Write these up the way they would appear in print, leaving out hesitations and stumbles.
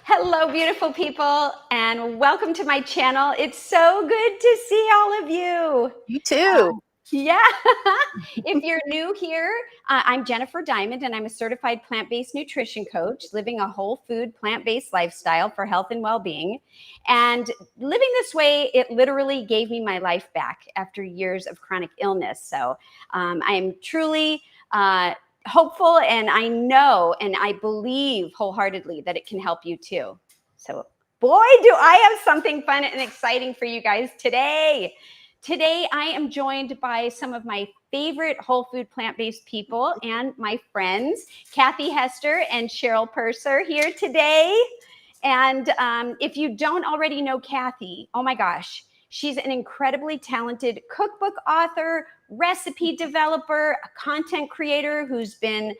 Hello, beautiful people, and welcome to my channel. It's so good to see all of you. You too. Yeah. If you're new here, I'm Jennifer Diamond, and I'm a certified plant-based nutrition coach, living a whole food, plant-based lifestyle for health and well-being. And living this way, it literally gave me my life back after years of chronic illness. So I'm truly hopeful, and I know and I believe wholeheartedly that it can help you too. So boy, do I have something fun and exciting for you guys today. Today, I am joined by some of my favorite whole food plant-based people and my friends, Kathy Hester and Cheryl Purser, here today. And if you don't already know Kathy, oh my gosh, she's an incredibly talented cookbook author, recipe developer, a content creator who's been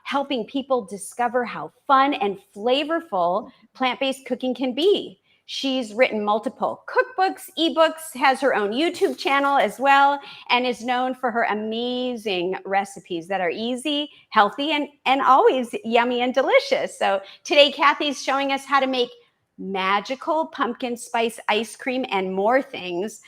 helping people discover how fun and flavorful plant-based cooking can be. She's written multiple cookbooks, ebooks, has her own YouTube channel as well, and is known for her amazing recipes that are easy, healthy, and always yummy and delicious. So today, Kathy's showing us how to make magical pumpkin spice ice cream and more things.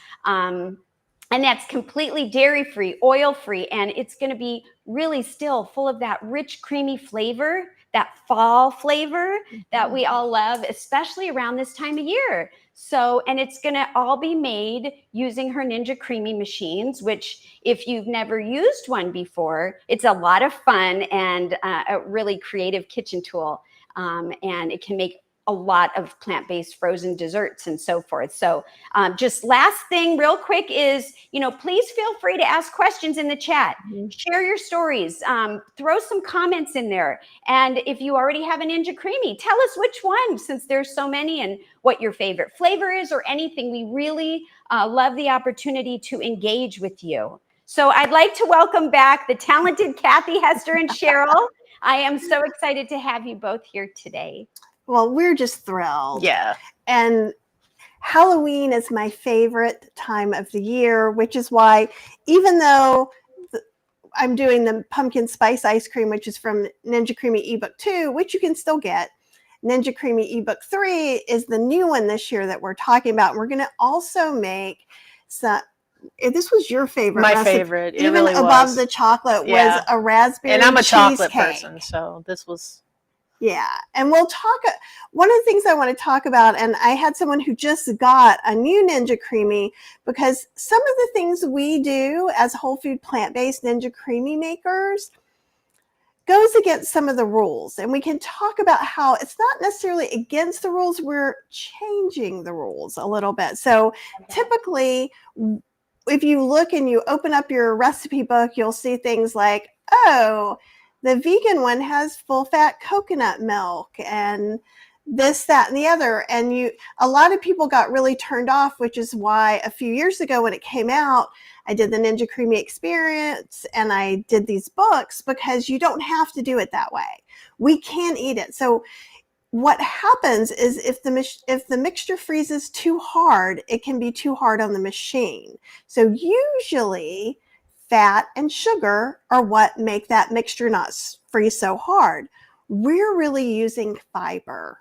And that's completely dairy-free, oil-free, and it's going to be really still full of that rich, creamy flavor, that fall flavor that we all love, especially around this time of year. So, and it's going to all be made using her Ninja Creami machines, which if you've never used one before, it's a lot of fun and a really creative kitchen tool. And it can make a lot of plant-based frozen desserts and so forth. So just last thing real quick is, please feel free to ask questions in the chat. Share your stories, throw some comments in there. And if you already have a Ninja Creami, tell us which one, since there's so many, and what your favorite flavor is or anything. We really love the opportunity to engage with you. So I'd like to welcome back the talented Kathy, Hester, and Cheryl. I am so excited to have you both here today. Well, we're just thrilled. Yeah. And Halloween is my favorite time of the year, which is why, even though I'm doing the pumpkin spice ice cream, which is from Ninja Creami ebook 2, which you can still get. Ninja Creami ebook 3 is the new one this year that we're talking about. We're going to also make some. This was your favorite. My recipe. favorite. It Even really above was. the chocolate Yeah. was a raspberry And I'm a chocolate cheesecake. person, so this was. Yeah. And we'll talk. One of the things I want to talk about, and I had someone who just got a new Ninja Creami, because some of the things we do as whole food plant-based Ninja Creami makers goes against some of the rules. And we can talk about how it's not necessarily against the rules. We're changing the rules a little bit. So typically, if you look and you open up your recipe book, you'll see things like, oh, the vegan one has full fat coconut milk and this, that, and the other. And a lot of people got really turned off, which is why a few years ago when it came out, I did the Ninja Creami experience and I did these books, because you don't have to do it that way. We can eat it. So what happens is if the mixture freezes too hard, it can be too hard on the machine. So usually fat and sugar are what make that mixture not freeze so hard. We're really using fiber.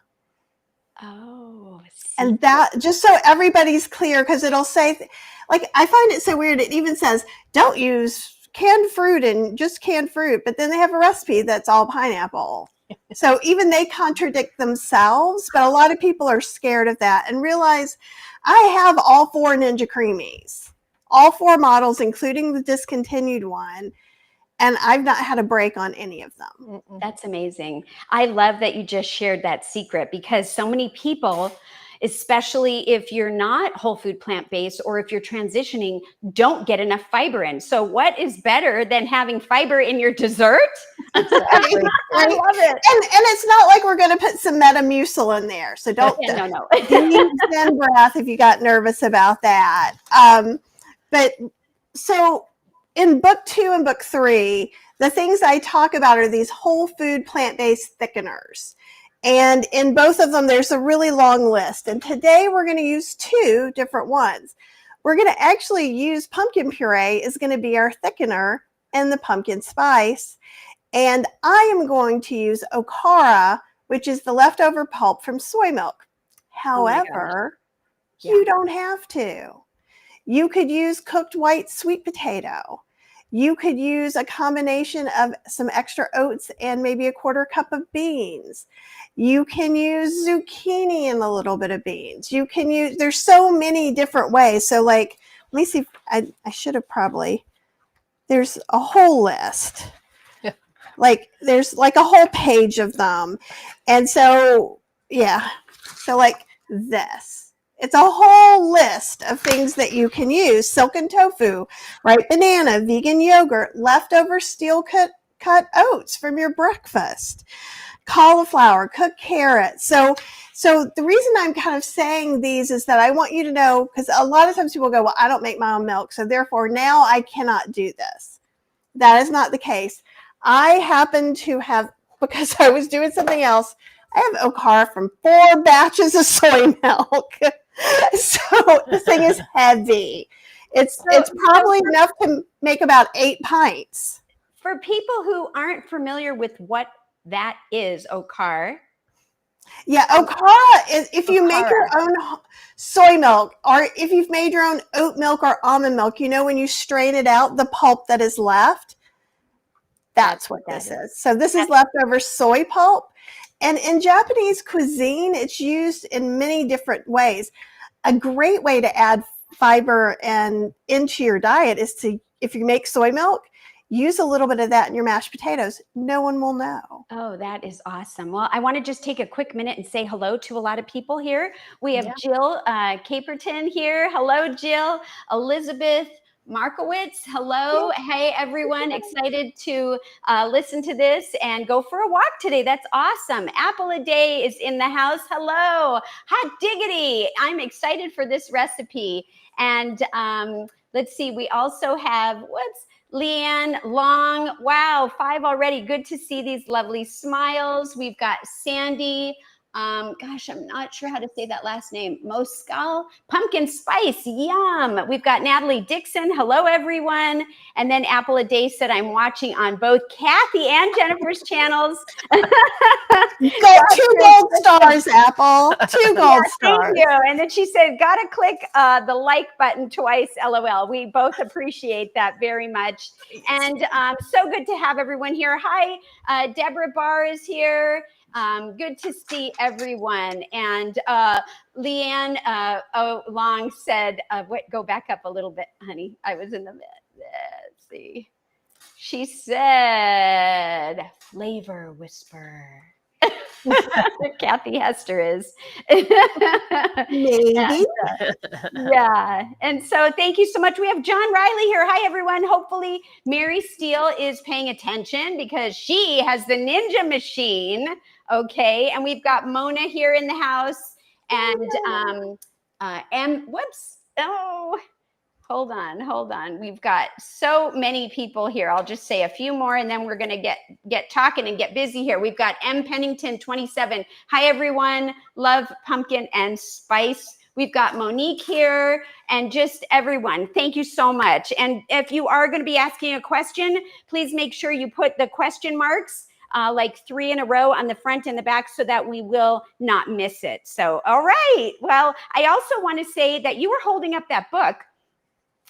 Oh, and that, just so everybody's clear, because it'll say, like, I find it so weird. It even says, don't use canned fruit and just canned fruit, but then they have a recipe that's all pineapple. So even they contradict themselves, but a lot of people are scared of that and realize I have all 4 Ninja Creamis. All 4 models, including the discontinued one, and I've not had a break on any of them. That's amazing. I love that you just shared that secret, because so many people, especially if you're not whole food plant-based or if you're transitioning, don't get enough fiber in. So what is better than having fiber in your dessert? Exactly. I love it. And it's not like we're going to put some Metamucil in there. So don't no. deep Zen breath if you got nervous about that. But so in book 2 and book 3, the things I talk about are these whole food plant-based thickeners. And in both of them, there's a really long list. And today we're going to use 2 different ones. We're going to actually use pumpkin puree is going to be our thickener and the pumpkin spice. And I am going to use okara, which is the leftover pulp from soy milk. Oh my gosh. However, Yeah. you don't have to. You could use cooked white sweet potato. You could use a combination of some extra oats and maybe a quarter cup of beans. You can use zucchini and a little bit of beans. You can use, there's so many different ways. So like, let me see, I should have probably, there's a whole list. Like there's like a whole page of them. And so, yeah, so like this. It's a whole list of things that you can use. Silken tofu, ripe banana, vegan yogurt, leftover steel cut oats from your breakfast, cauliflower, cooked carrots. So the reason I'm kind of saying these is that I want you to know, because a lot of times people go, well, I don't make my own milk, so therefore now I cannot do this. That is not the case. I happen to have, because I was doing something else, I have Okara from 4 batches of soy milk. So this thing is heavy. It's probably enough to make about 8 pints. For people who aren't familiar with what that is, Okara. Yeah, Okara is if you make your own soy milk, or if you've made your own oat milk or almond milk, you know when you strain it out, the pulp that is left, that's what this is. So this is leftover soy pulp. And in Japanese cuisine, it's used in many different ways. A great way to add fiber and into your diet is to, if you make soy milk, use a little bit of that in your mashed potatoes. No one will know. Oh, that is awesome. Well, I want to just take a quick minute and say hello to a lot of people here. We have Jill Caperton here. Hello, Jill. Elizabeth Markowitz. Hello. Hey, everyone. Excited to listen to this and go for a walk today. That's awesome. Apple a Day is in the house. Hello. Hot diggity. I'm excited for this recipe. And let's see. We also have, Leanne Long. Wow, 5 already. Good to see these lovely smiles. We've got Sandy. Gosh, I'm not sure how to say that last name. Moscal, pumpkin spice, yum. We've got Natalie Dixon. Hello, everyone. And then Apple a Day said, I'm watching on both Kathy and Jennifer's channels. You got 2 gold stars, Apple. 2 gold stars. Thank you. And then she said, gotta click the like button twice, LOL. We both appreciate that very much. And so good to have everyone here. Hi, Deborah Barr is here. Good to see everyone. And Leanne Long said, go back up a little bit, honey. I was in the mid. Let's see. She said, flavor whisper. Kathy Hester is. Maybe. Yeah. And so thank you so much. We have John Riley here. Hi, everyone. Hopefully Mary Steele is paying attention because she has the Ninja machine. Okay. And we've got Mona here in the house. And hold on. We've got so many people here. I'll just say a few more and then we're going to get talking and get busy here. We've got M Pennington 27. Hi, everyone. Love pumpkin and spice. We've got Monique here and just everyone. Thank you so much. And if you are going to be asking a question, please make sure you put the question marks like 3 in a row on the front and the back so that we will not miss it. So, all right. Well, I also want to say that you were holding up that book.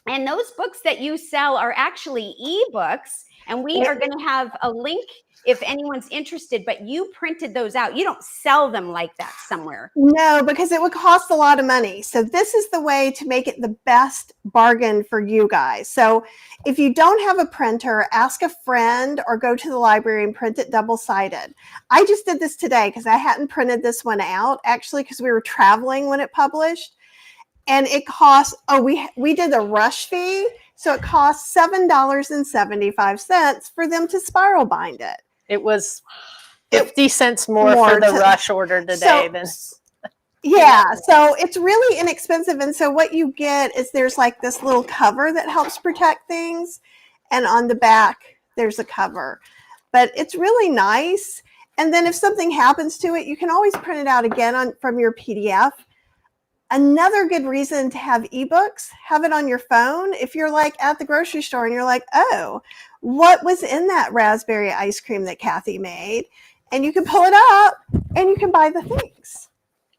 And those books that you sell are actually ebooks, and we are going to have a link if anyone's interested, but you printed those out. You don't sell them like that somewhere. No, because it would cost a lot of money. So this is the way to make it the best bargain for you guys. So if you don't have a printer, ask a friend or go to the library and print it double-sided. I just did this today because I hadn't printed this one out, actually, because we were traveling when it published. And it costs, we did the rush fee. So it costs $7.75 for them to spiral bind it. It was 50 cents more for the rush order today. So it's really inexpensive. And so what you get is there's like this little cover that helps protect things. And on the back, there's a cover. But it's really nice. And then if something happens to it, you can always print it out again from your PDF. Another good reason to have ebooks, have it on your phone. If you're like at the grocery store and you're like, oh, what was in that raspberry ice cream that Kathy made? And you can pull it up and you can buy the things.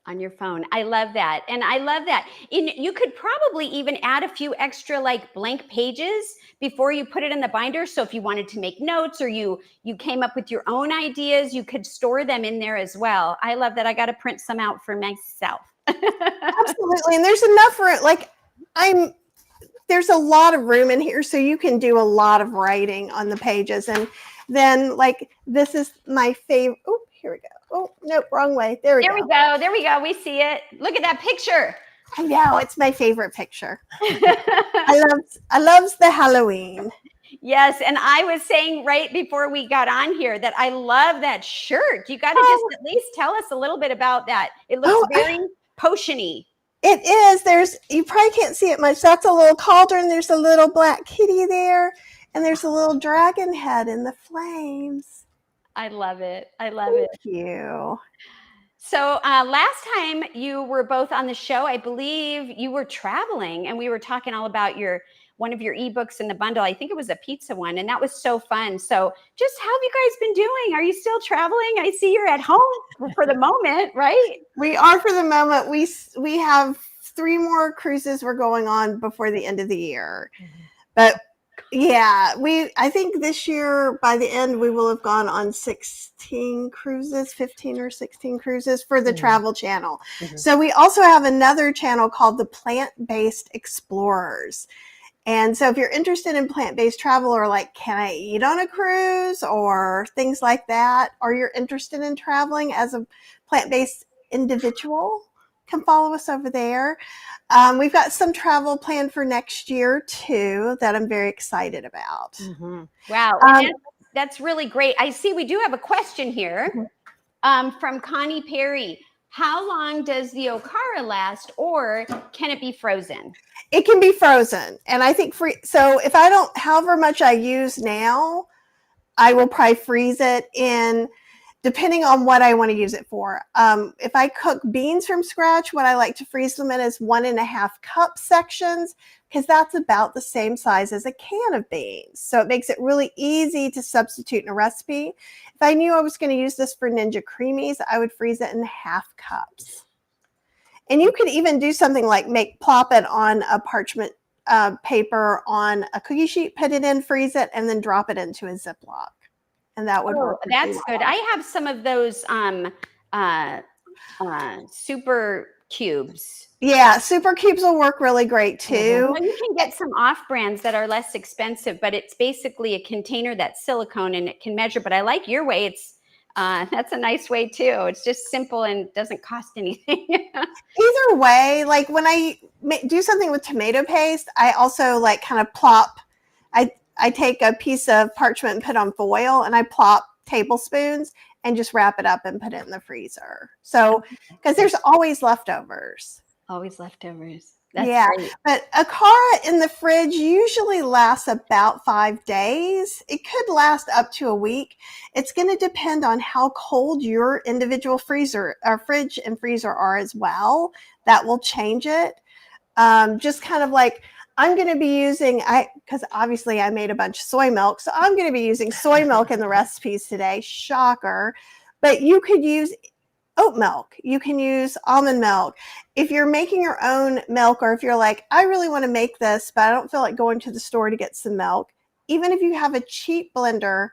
On your phone. I love that. And I love that. You could probably even add a few extra like blank pages before you put it in the binder. So if you wanted to make notes or you came up with your own ideas, you could store them in there as well. I love that. I got to print some out for myself. Absolutely. And there's enough for it. Like there's a lot of room in here, so you can do a lot of writing on the pages. And then like, this is my favorite. Oh, here we go. Oh, nope, wrong way. There we go. There we go. We see it. Look at that picture. I know, it's my favorite picture. I love the Halloween. Yes, and I was saying right before we got on here that I love that shirt. You got to just at least tell us a little bit about that. It looks very potion-y. It is. You probably can't see it much. That's a little cauldron. There's a little black kitty there, and there's a little dragon head in the flames. I love it. I love it. Thank you. So last time you were both on the show, I believe you were traveling, and we were talking all about one of your ebooks in the bundle. I think it was a pizza one, and that was so fun. So just how have you guys been doing? Are you still traveling? I see you're at home for the moment, right? We are for the moment. We have 3 more cruises we're going on before the end of the year. But yeah, I think this year by the end we will have gone on 16 cruises, 15 or 16 cruises for the Travel Channel. So we also have another channel called the Plant-Based Explorers. And so if you're interested in plant-based travel, or like, can I eat on a cruise or things like that, or you're interested in traveling as a plant-based individual, come follow us over there. We've got some travel planned for next year too that I'm very excited about. Wow, that's really great. I see we do have a question here from Connie Perry. How long does the Okara last, or can it be frozen? It can be frozen, and I think so if I don't, however much I use now, I will probably freeze it in, depending on what I want to use it for. If I cook beans from scratch, what I like to freeze them in is 1.5 cup sections, because that's about the same size as a can of beans. So it makes it really easy to substitute in a recipe. If I knew I was going to use this for Ninja Creamies, I would freeze it in 1/2 cups. And you could even do something like plop it on a parchment paper on a cookie sheet, put it in, freeze it, and then drop it into a Ziploc. And that would work. That's good. I have some of those super cubes. Yeah, super cubes will work really great too. Well, you can get some off brands that are less expensive, but it's basically a container that's silicone and it can measure. But I like your way. It's that's a nice way too. It's just simple and doesn't cost anything. Either way, like when I do something with tomato paste, I also like kind of plop. I take a piece of parchment and put on foil, and I plop tablespoons and just wrap it up and put it in the freezer. So, because there's always leftovers. Always leftovers. That's great. But Okara in the fridge usually lasts about 5 days. It could last up to a week. It's going to depend on how cold your individual fridge and freezer are as well. That will change it. Just kind of like, I'm going to be using, because obviously I made a bunch of soy milk, so I'm going to be using soy milk in the recipes today. Shocker. But you could use oat milk. You can use almond milk. If you're making your own milk, or if you're like, I really want to make this, but I don't feel like going to the store to get some milk, even if you have a cheap blender,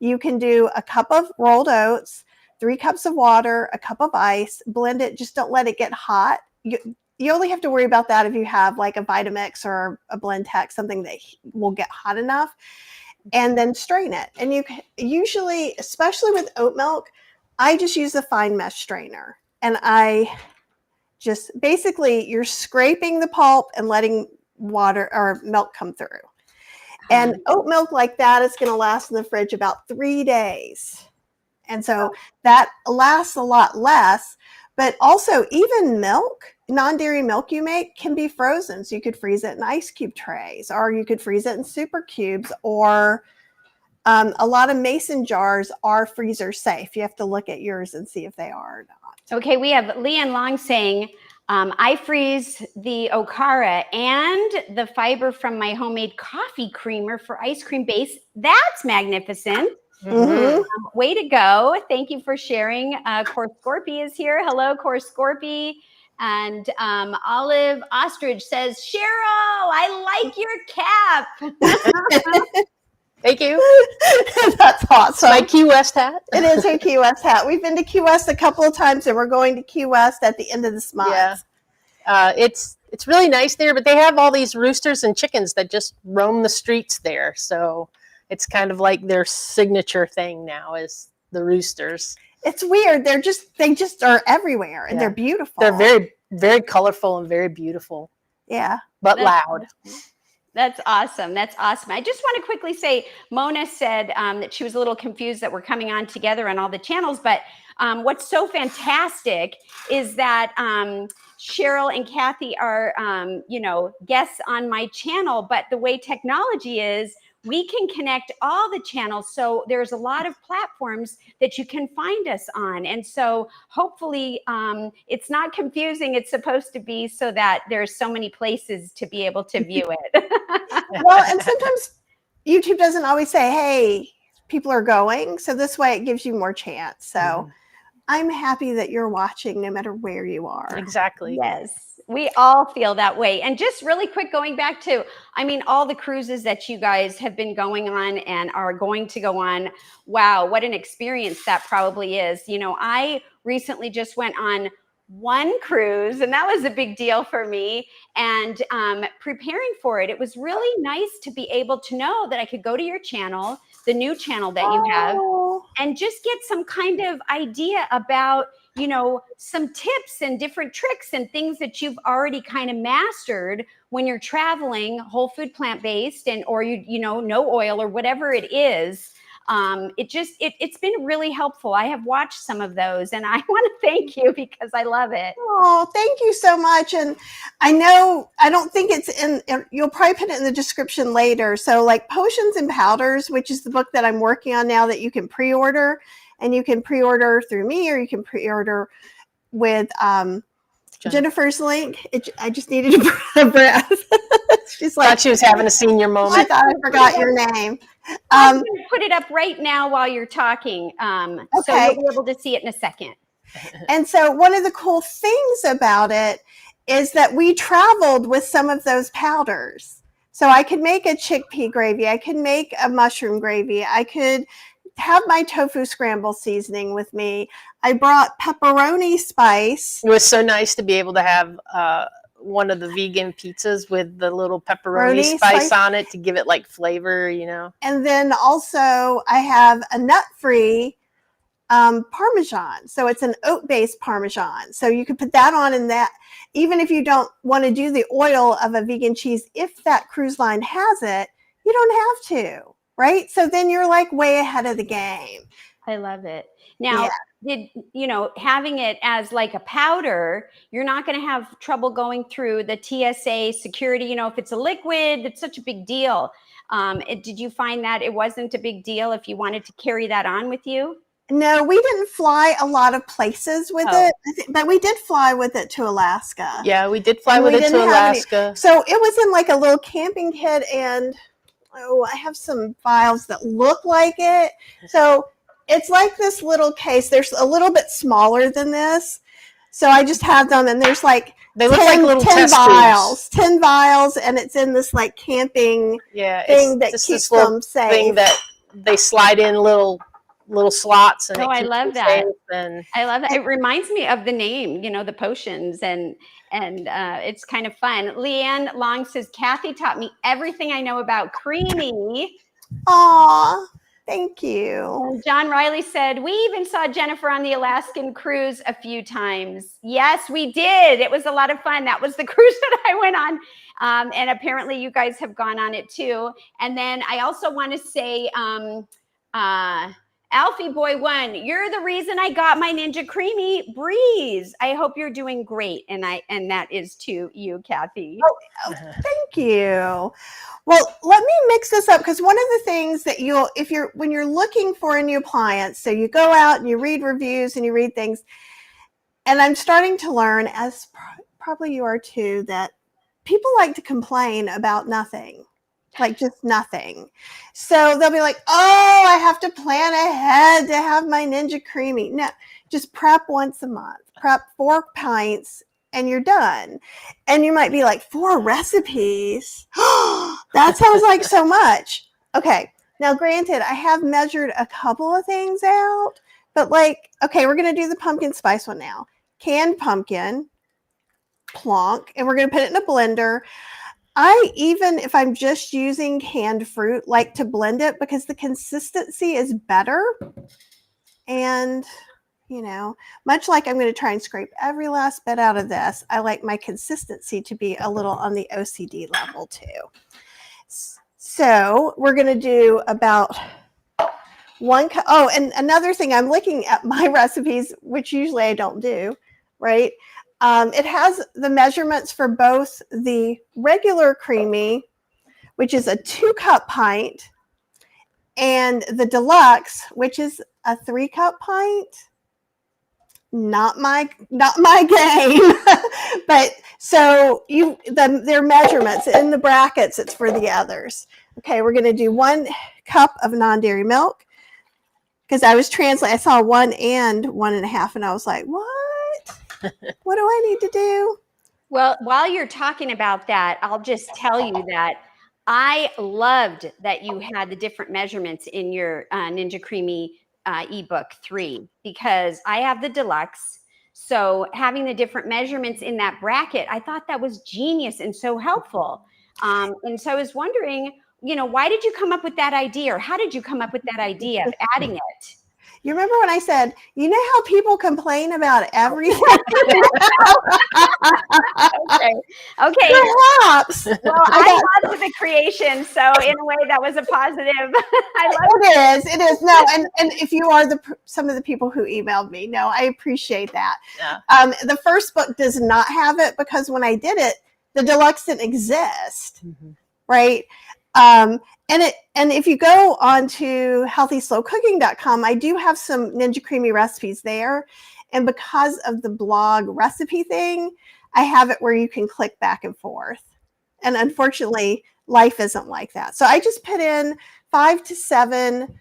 you can do a cup of rolled oats, 3 cups of water, a cup of ice, blend it. Just don't let it get hot. You only have to worry about that if you have like a Vitamix or a Blendtec, something that will get hot enough, and then strain it. And you usually, especially with oat milk, I just use a fine mesh strainer, and I just basically, you're scraping the pulp and letting water or milk come through. And oat milk like that is going to last in the fridge about 3 days. And so that lasts a lot less, but also even milk, non-dairy milk you make can be frozen. So you could freeze it in ice cube trays, or you could freeze it in super cubes, or a lot of mason jars are freezer safe. You have to look at yours and see if they are or not. Okay, we have Leanne Long saying, I freeze the Okara and the fiber from my homemade coffee creamer for ice cream base. That's magnificent. Mhm. Way to go. Thank you for sharing. Core Scorpy is here. Hello, Core Scorpy. And Olive Ostrich says, Cheryl, I like your cap. Thank you. That's awesome. My Key West hat. It is her Key West hat. We've been to Key West a couple of times, and we're going to Key West at the end of this month. Yeah. It's really nice there, but they have all these roosters and chickens that just roam the streets there. So it's kind of like their signature thing now is the roosters. It's weird. They just are everywhere, and they're beautiful. They're very, very colorful and very beautiful. Yeah. But loud. That's awesome. That's awesome. I just want to quickly say, Mona said that she was a little confused that we're coming on together on all the channels. But what's so fantastic is that Cheryl and Kathy are, guests on my channel. But the way technology is, we can connect all the channels. So there's a lot of platforms that you can find us on. And so hopefully it's not confusing. It's supposed to be so that there's so many places to be able to view it. Well, and sometimes YouTube doesn't always say, hey, people are going. So this way it gives you more chance. So I'm happy that you're watching no matter where you are. Exactly. Yes. We all feel that way. And just really quick, going back to, all the cruises that you guys have been going on and are going to go on. Wow, what an experience that probably is. I recently just went on one cruise, and that was a big deal for me. And preparing for it, it was really nice to be able to know that I could go to your channel, the new channel that you have, and just get some kind of idea about some tips and different tricks and things that you've already kind of mastered when you're traveling whole food, plant-based, and or no oil or whatever it is. It's been really helpful. I have watched some of those, and I want to thank you because I love it. Oh, thank you so much. And I don't think it's you'll probably put it in the description later. So like Potions and Powders, which is the book that I'm working on now that you can pre-order. And you can pre-order through me, or you can pre-order with Jennifer's link. I just needed a breath. She's like, thought she was having a senior moment. I thought I forgot your name. I'm going to put it up right now while you're talking. So you'll be able to see it in a second. And so one of the cool things about it is that we traveled with some of those powders. So I could make a chickpea gravy. I could make a mushroom gravy. I could have my tofu scramble seasoning with me. I brought pepperoni spice. It was so nice to be able to have one of the vegan pizzas with the little pepperoni spice on it to give it like flavor, And then also I have a nut-free Parmesan. So it's an oat-based Parmesan. So you could put that on in that, even if you don't want to do the oil of a vegan cheese, if that cruise line has it, you don't have to. Right? So then you're like way ahead of the game. I love it. Now, having it as like a powder, you're not going to have trouble going through the TSA security. If it's a liquid, it's such a big deal. Did you find that it wasn't a big deal if you wanted to carry that on with you? No, we didn't fly a lot of places with it, but we did fly with it to Alaska. Yeah, we did fly with it to Alaska. So it was in like a little camping kit, and I have some files that look like it. So it's like this little case. There's a little bit smaller than this. So I just have them, and there's like they look like little 10 test vials, tubes. 10 vials, and it's in this like camping thing that keeps them safe. Thing that they slide in little slots, and I love that. I love that. It reminds me of the name, the Potions, and it's kind of fun. Leanne Long says, Kathy taught me everything I know about creamy. Aw, thank you. And John Riley said, we even saw Jennifer on the Alaskan cruise a few times. Yes, we did. It was a lot of fun. That was the cruise that I went on. And apparently you guys have gone on it too. And then I also want to say, Alfie Boy 1, you're the reason I got my Ninja Creami Breeze. I hope you're doing great, and that is to you, Kathy. Oh, thank you. Well, let me mix this up, because one of the things that when you're looking for a new appliance, so you go out and you read reviews and you read things, and I'm starting to learn, as probably you are too, that people like to complain about nothing. like just nothing. So they'll be like, oh, I have to plan ahead to have my Ninja Creami. No, just prep once a month, prep 4 pints, and you're done. And you might be like, 4 recipes? That sounds like so much. Okay, now granted, I have measured a couple of things out, but like, okay, we're going to do the pumpkin spice one now. Canned pumpkin, plonk, and we're going to put it in a blender. I, even if I'm just using canned fruit, like to blend it because the consistency is better. And, you know, much like I'm going to try and scrape every last bit out of this, I like my consistency to be a little on the OCD level too. So we're going to do about 1 cup. Oh, and another thing, I'm looking at my recipes, which usually I don't do, right? It has the measurements for both the regular creamy, which is a 2-cup pint, and the deluxe, which is a 3-cup pint. Not my game. But so their measurements in the brackets, it's for the others. Okay, we're going to do 1 cup of non-dairy milk, because I was translating. I saw 1 and 1.5, and I was like, what? What do I need to do? Well, while you're talking about that, I'll just tell you that I loved that you had the different measurements in your Ninja Creami ebook 3, because I have the deluxe. So having the different measurements in that bracket, I thought that was genius and so helpful. And so I was wondering, you know, why did you come up with that idea, or how did you come up with that idea of adding it? You remember when I said, you know how people complain about everything? Okay. Perhaps. Well, I loved the creation, so in a way that was a positive. I love It is. No, and if you are some of the people who emailed me, no, I appreciate that. Yeah. The first book does not have it, because when I did it, the deluxe didn't exist, right? And if you go on to healthyslowcooking.com, I do have some Ninja Creami recipes there. And because of the blog recipe thing, I have it where you can click back and forth. And unfortunately, life isn't like that. So I just put in 5 to 7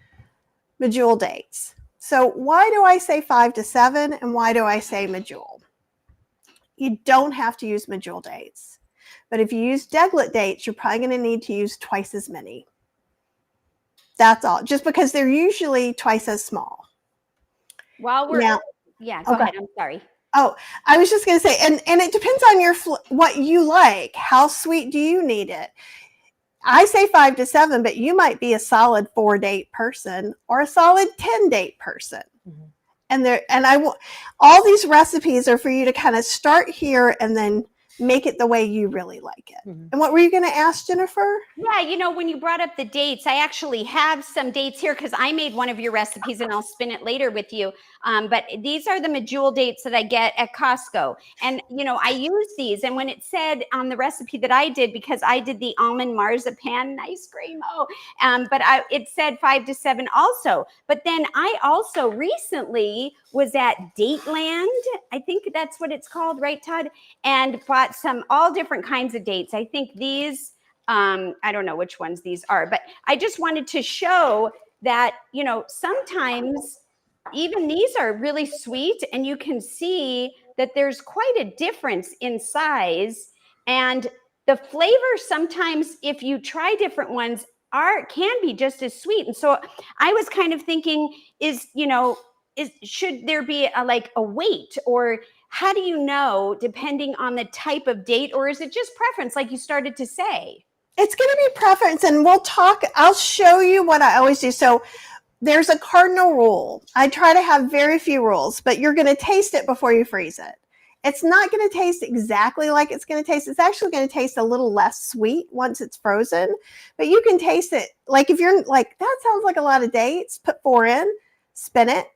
medjool dates. So why do I say 5 to 7 and why do I say medjool? You don't have to use medjool dates. But if you use deglet dates, you're probably going to need to use twice as many. That's all, just because they're usually twice as small. While we're now, go ahead. I'm sorry. Oh, I was just going to say, and it depends on what you like. How sweet do you need it? I say 5 to 7, but you might be a solid 4-date person or a solid 10-date person. And all these recipes are for you to kind of start here and then make it the way you really like it. And what were you going to ask, Jennifer? Yeah, you know, when you brought up the dates, I actually have some dates here because I made one of your recipes and I'll spin it later with you. But these are the medjool dates that I get at Costco. And, you know, I use these. And when it said on the recipe that I did, because I did the almond marzipan ice cream, but it said 5 to 7 also. But then I also recently was at Dateland. I think that's what it's called, right, Todd? And bought all different kinds of dates. I think these, I don't know which ones these are, but I just wanted to show that, you know, sometimes even these are really sweet and you can see that there's quite a difference in size, and the flavor sometimes, if you try different ones, can be just as sweet. And so I was kind of thinking, should there be a weight, or how do you know, depending on the type of date, or is it just preference, like you started to say? It's going to be preference, and I'll show you what I always do. So there's a cardinal rule. I try to have very few rules, but you're going to taste it before you freeze it. It's not going to taste exactly like it's going to taste. It's actually going to taste a little less sweet once it's frozen, but you can taste it. Like if you're like, that sounds like a lot of dates, put 4 in, spin it,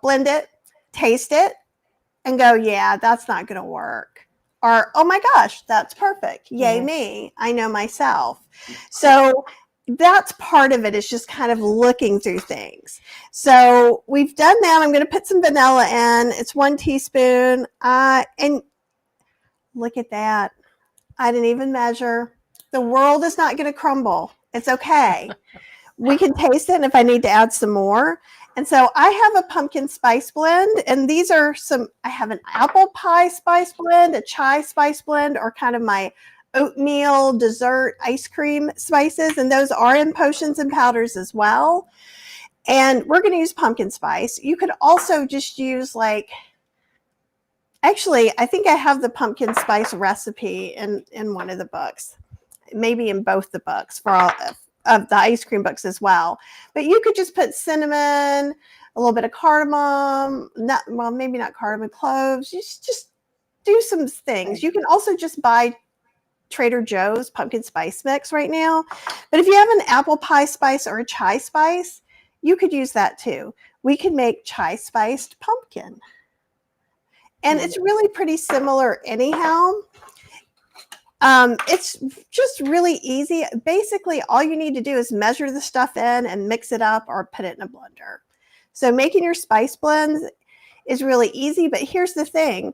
blend it, taste it, and go, yeah, that's not going to work. Or, oh my gosh, that's perfect. Yay me. I know myself. So that's part of it, is just kind of looking through things. So we've done that. I'm going to put some vanilla in. It's 1 teaspoon. And look at that. I didn't even measure. The world is not going to crumble. It's okay. We can taste it, and if I need to add some more. And so I have a pumpkin spice blend, and these are I have an apple pie spice blend, a chai spice blend, or kind of my oatmeal dessert ice cream spices, and those are in potions and powders as well. And we're going to use pumpkin spice. You could also just use actually, I think I have the pumpkin spice recipe in one of the books, maybe in both the books for all of the ice cream books as well. But you could just put cinnamon, a little bit of cardamom, maybe not cardamom, cloves. You just do some things. You can also just buy Trader Joe's pumpkin spice mix right now. But if you have an apple pie spice or a chai spice, you could use that too. We could make chai spiced pumpkin. And it's really pretty similar anyhow. It's just really easy. Basically, all you need to do is measure the stuff in and mix it up or put it in a blender. So making your spice blends is really easy, but here's the thing.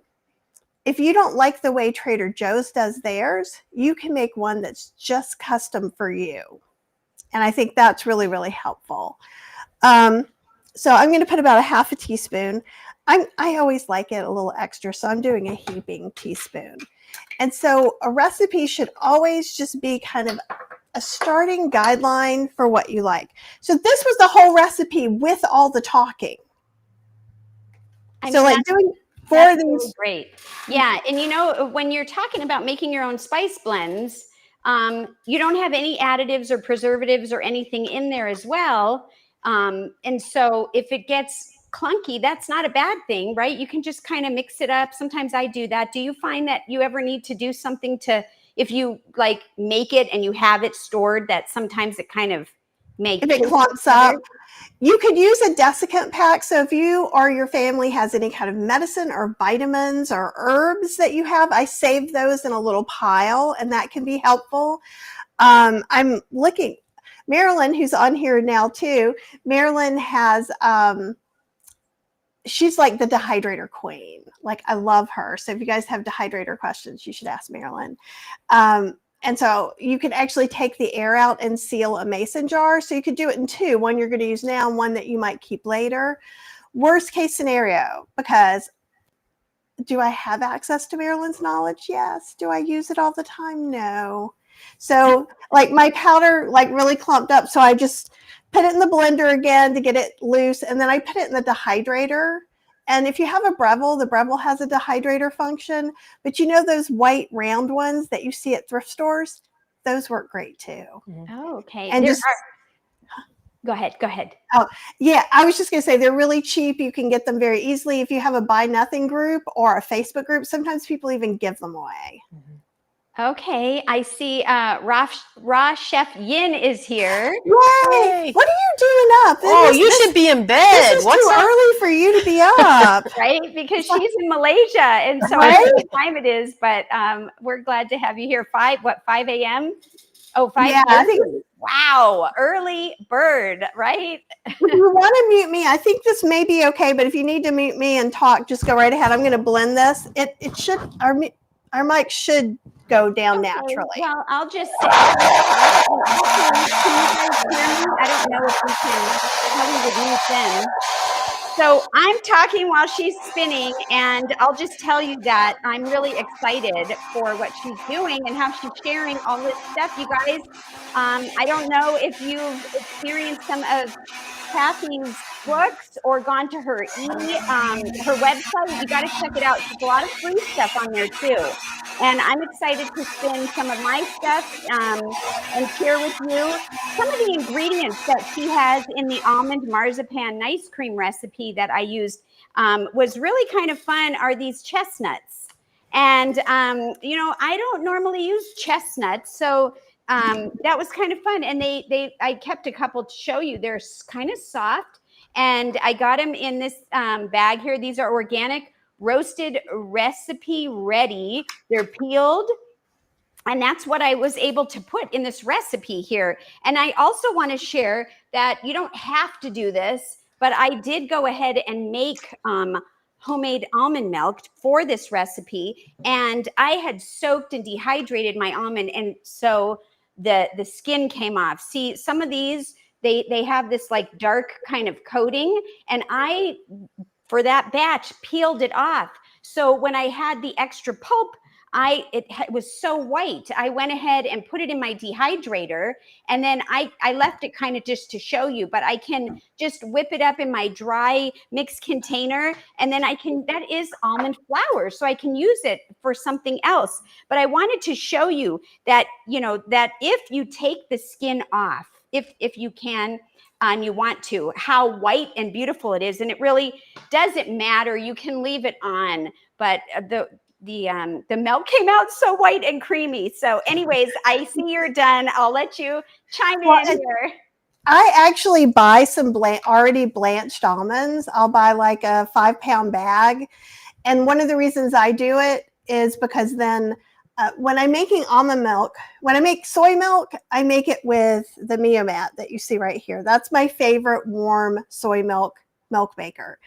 If you don't like the way Trader Joe's does theirs, you can make one that's just custom for you. And I think that's really, really helpful. So I'm going to put about a half a teaspoon. I always like it a little extra, so I'm doing a heaping teaspoon. And so a recipe should always just be kind of a starting guideline for what you like. So this was the whole recipe with all the talking. Doing four of these. Really great. Yeah. And when you're talking about making your own spice blends, you don't have any additives or preservatives or anything in there as well. And so if it gets clunky, that's not a bad thing, right? You can just kind of mix it up. Sometimes I do that. Do you find that you ever need to do something if you make it and you have it stored, that sometimes it kind of makes it clumps up? You could use a desiccant pack. So if you or your family has any kind of medicine or vitamins or herbs that you have, I save those in a little pile, and that can be helpful. I'm looking, Marilyn, who's on here now too. Marilyn has, she's like the dehydrator queen. I love her. So if you guys have dehydrator questions, you should ask Marilyn. And so you can actually take the air out and seal a mason jar. So you could do it in two, one you're going to use now and one that you might keep later. Worst case scenario, because do I have access to Marilyn's knowledge? Yes. Do I use it all the time? No. So my powder really clumped up. So I just put it in the blender again to get it loose. And then I put it in the dehydrator. And if you have a Breville, the Breville has a dehydrator function. But those white round ones that you see at thrift stores, those work great too. Oh, okay. And Go ahead. Oh, yeah. I was just going to say they're really cheap. You can get them very easily. If you have a Buy Nothing group or a Facebook group, sometimes people even give them away. Okay, I see Raw Chef Yin is here. Yay! What are you doing up? You should be in bed. This is too early for you to be up. Right? Because she's in Malaysia, and so I don't know what time it is, but we're glad to have you here. 5 a.m.? Oh, 5 Yeah, I think. Wow, early bird, right? If you want to mute me, I think this may be okay, but if you need to mute me and talk, just go right ahead. I'm going to blend this. It should, our mic should go down naturally. Well, I'll just say, can you guys hear me? I don't know if we can. Probably would mute them. So I'm talking while she's spinning, and I'll just tell you that I'm really excited for what she's doing and how she's sharing all this stuff. You guys, I don't know if you've experienced some of Kathy's books or gone to her her website. You got to check it out. There's a lot of free stuff on there too. And I'm excited to spin some of my stuff and share with you some of the ingredients that she has in the almond marzipan ice cream recipe that I used. Was really kind of fun are these chestnuts. And, I don't normally use chestnuts. So that was kind of fun. And I kept a couple to show you. They're kind of soft. And I got them in this bag here. These are organic, roasted, recipe ready. They're peeled. And that's what I was able to put in this recipe here. And I also want to share that you don't have to do this, but I did go ahead and make homemade almond milk for this recipe, and I had soaked and dehydrated my almond, and so the skin came off. See, some of these, they have this like dark kind of coating, and I, for that batch, peeled it off. So when I had the extra pulp, it was so white. I went ahead and put it in my dehydrator, and then I left it kind of just to show you, but I can just whip it up in my dry mixed container, and then that is almond flour, so I can use it for something else. But I wanted to show you that, that if you take the skin off, if you can, and you want to, how white and beautiful it is. And it really doesn't matter. You can leave it on, but the milk came out so white and creamy. So anyways, I see you're done. I'll let you chime in here. I actually buy some already blanched almonds. I'll buy like a 5-pound bag. And one of the reasons I do it is because then when I'm making almond milk, when I make soy milk, I make it with the Miomat that you see right here. That's my favorite warm soy milk maker.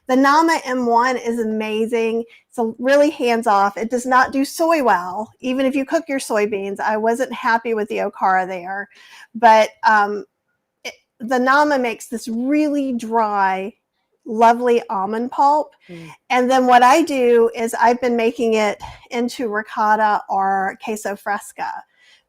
The Nama M1 is amazing. It's really hands-off. It does not do soy well, even if you cook your soybeans. I wasn't happy with the Okara there, but the Nama makes this really dry, lovely almond pulp. And then what I do is I've been making it into ricotta or queso fresca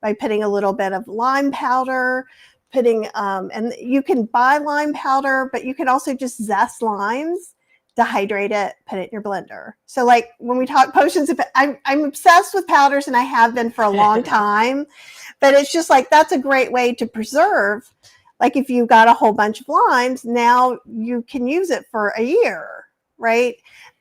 by putting a little bit of lime powder, and you can buy lime powder, but you can also just zest limes, dehydrate it, put it in your blender. So like when we talk potions, I'm obsessed with powders, and I have been for a long time, but it's just like, that's a great way to preserve. Like if you got a whole bunch of limes, now you can use it for a year, right?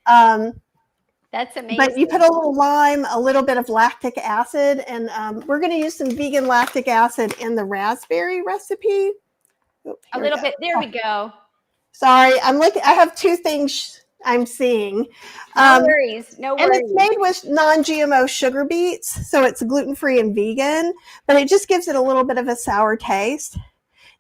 That's amazing. But you put a little lime, a little bit of lactic acid, and we're going to use some vegan lactic acid in the raspberry recipe. A little bit. There we go. Sorry, I have two things I'm seeing. No worries. No worries. And it's made with non-GMO sugar beets, so it's gluten-free and vegan, but it just gives it a little bit of a sour taste.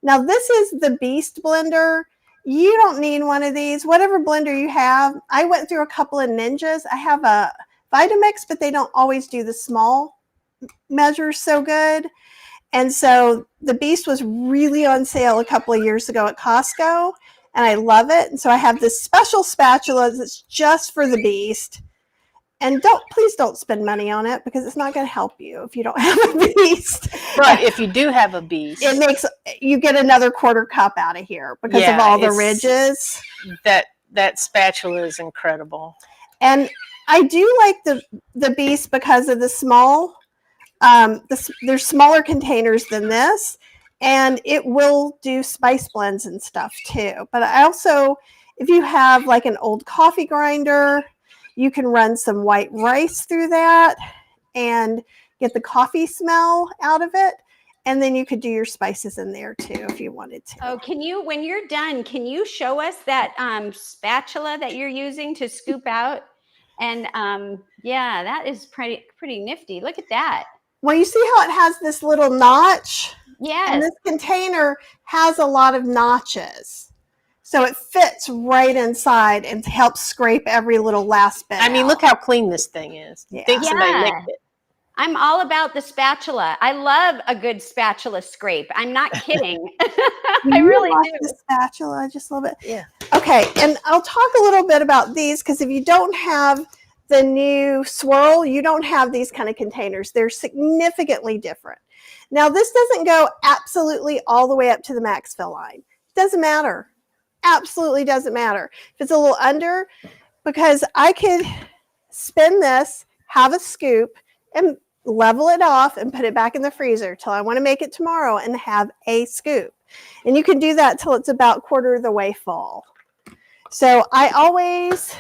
Now, this is the Beast blender. You don't need one of these. Whatever blender you have. I went through a couple of Ninjas. I have a Vitamix, but they don't always do the small measures so good. And so the Beast was really on sale a couple of years ago at Costco, and I love it. And so I have this special spatula that's just for the Beast. And please don't spend money on it, because it's not going to help you if you don't have a Beast. But if you do have a Beast, you get another quarter cup out of here because of all the ridges. That spatula is incredible. And I do like the Beast because of the small. There's smaller containers than this, and it will do spice blends and stuff too. But I also, if you have like an old coffee grinder, you can run some white rice through that and get the coffee smell out of it. And then you could do your spices in there too if you wanted to. Oh, when you're done, can you show us that spatula that you're using to scoop out? And yeah, that is pretty nifty. Look at that. Well, you see how it has this little notch? Yes. And this container has a lot of notches. So it fits right inside and helps scrape every little last bit. I mean, look how clean this thing is. Yeah. Think somebody licked it. I'm all about the spatula. I love a good spatula scrape. I'm not kidding. I really do. The spatula just a little bit. Yeah. Okay, and I'll talk a little bit about these, because if you don't have the new Swirl, you don't have these kind of containers. They're significantly different. Now, this doesn't go absolutely all the way up to the max fill line. Doesn't matter. Absolutely doesn't matter. If it's a little under, because I could spin this, have a scoop, and level it off and put it back in the freezer till I want to make it tomorrow and have a scoop. And you can do that till it's about quarter of the way full. So I always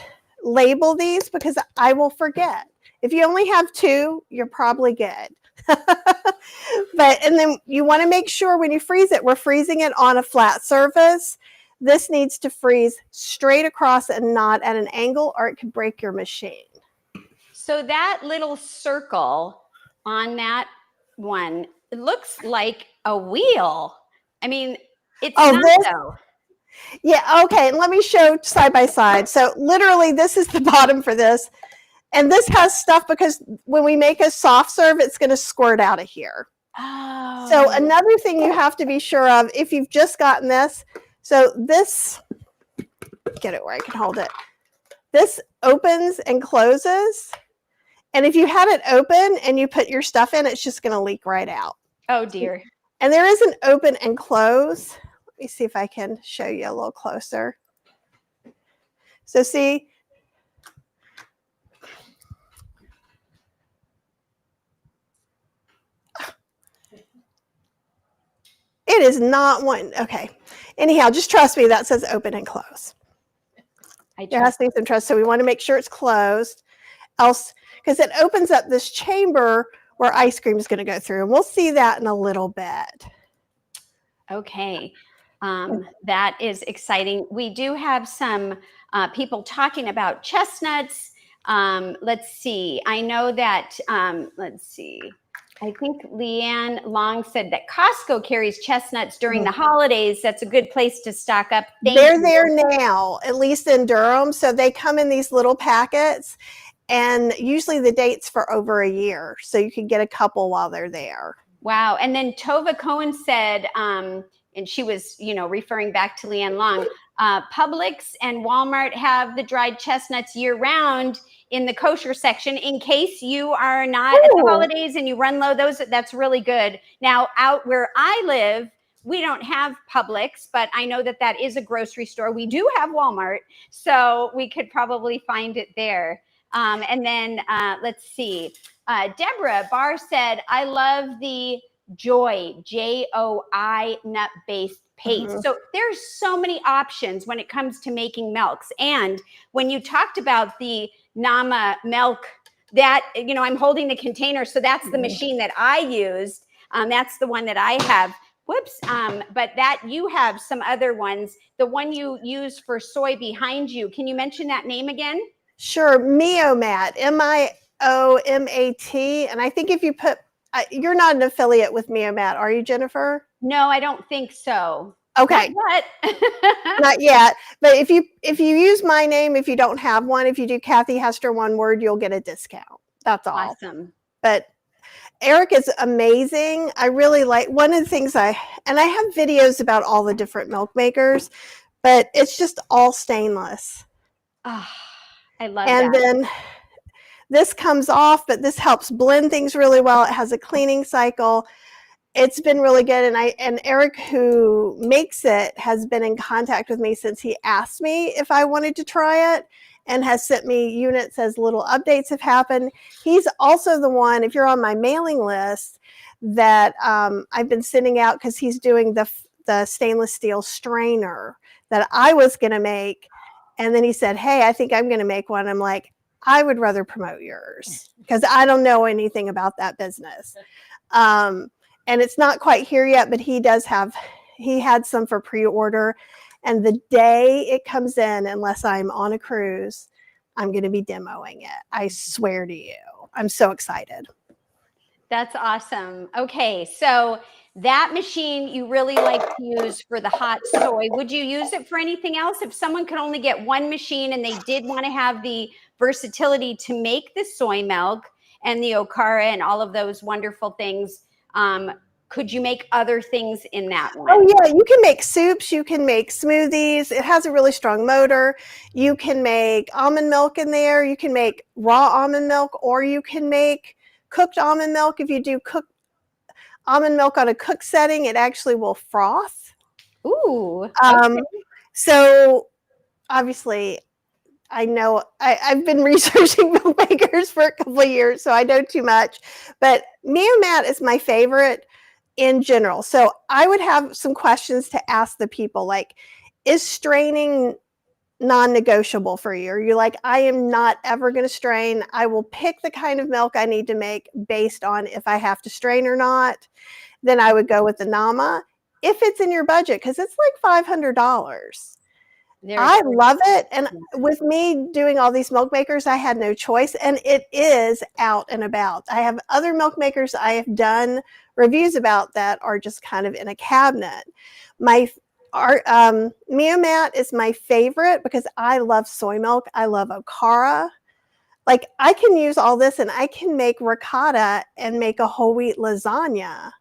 label these because I will forget. If you only have two, you're probably good. And then you want to make sure when you freeze it, we're freezing it on a flat surface. This needs to freeze straight across and not at an angle, or it could break your machine. So that little circle on that one, it looks like a wheel. I mean, it's not though. Yeah, okay, and let me show side by side. So literally this is the bottom for this. And this has stuff because when we make a soft serve, it's going to squirt out of here. So Oh. another thing you have to be sure of if you've just gotten this, so this, get it where I can hold it. This opens and closes. And if you had it open and you put your stuff in, it's just going to leak right out. Oh dear. And there is an open and close. Let me see if I can show you a little closer. So see, it is not one. Okay. Anyhow, just trust me. That says open and close. There has to be some trust. So we want to make sure it's closed. Else, because it opens up this chamber where ice cream is going to go through. And we'll see that in a little bit. Okay. That is exciting. We do have some people talking about chestnuts. Let's see. I know that, let's see. I think Leanne Long said that Costco carries chestnuts during the holidays. That's a good place to stock up. They're there now, at least in Durham. So they come in these little packets, and usually the date's for over a year. So you can get a couple while they're there. Wow. And then Tova Cohen said, and she was, referring back to Leanne Long, Publix and Walmart have the dried chestnuts year round in the kosher section in case you are not at the holidays and you run low. That's really good. Now, out where I live, we don't have Publix, but I know that is a grocery store. We do have Walmart, so we could probably find it there. And then let's see. Deborah Barr said, I love the Joy, J-O-I nut-based paste. So there's so many options when it comes to making milks. And when you talked about the Nama milk, that, I'm holding the container. So that's the machine that I used. That's the one that I have. Whoops. But that you have some other ones. The one you use for soy behind you. Can you mention that name again? Sure. Miomat, M-I-O-M-A-T. And I think if you put, you're not an affiliate with Miomat, are you, Jennifer? No, I don't think so. Okay. Not yet. Not yet. But if you use my name, if you don't have one, if you do Kathy Hester one word, you'll get a discount. That's all. Awesome. But Eric is amazing. I really like one of the things and I have videos about all the different milk makers, but it's just all stainless. Oh, I love that. And then this comes off, but this helps blend things really well. It has a cleaning cycle. It's been really good. And Eric, who makes it, has been in contact with me since he asked me if I wanted to try it, and has sent me units as little updates have happened. He's also the one, if you're on my mailing list, that I've been sending out because he's doing the stainless steel strainer that I was going to make. And then he said, hey, I think I'm going to make one. I'm like, I would rather promote yours because I don't know anything about that business. And it's not quite here yet, but he had some for pre-order. And the day it comes in, unless I'm on a cruise, I'm going to be demoing it. I swear to you. I'm so excited. That's awesome. Okay. So that machine you really like to use for the hot soy. Would you use it for anything else? If someone could only get one machine and they did want to have the versatility to make the soy milk and the okara and all of those wonderful things, could you make other things in that one? Oh yeah, you can make soups, you can make smoothies. It has a really strong motor. You can make almond milk in there. You can make raw almond milk, or you can make cooked almond milk. If you do cooked almond milk on a cook setting, it actually will froth. Ooh. Okay. So obviously, I know I've been researching milk makers for a couple of years, so I know too much. But Miomat is my favorite in general. So I would have some questions to ask the people, like, is straining non-negotiable for you? Are you like, I am not ever going to strain. I will pick the kind of milk I need to make based on if I have to strain or not. Then I would go with the Nama if it's in your budget, because it's like $500. I love it. And with me doing all these milk makers, I had no choice. And it is out and about. I have other milk makers I have done reviews about that are just kind of in a cabinet. My Our Meomat is my favorite because I love soy milk. I love okara. Like, I can use all this and I can make ricotta and make a whole wheat lasagna.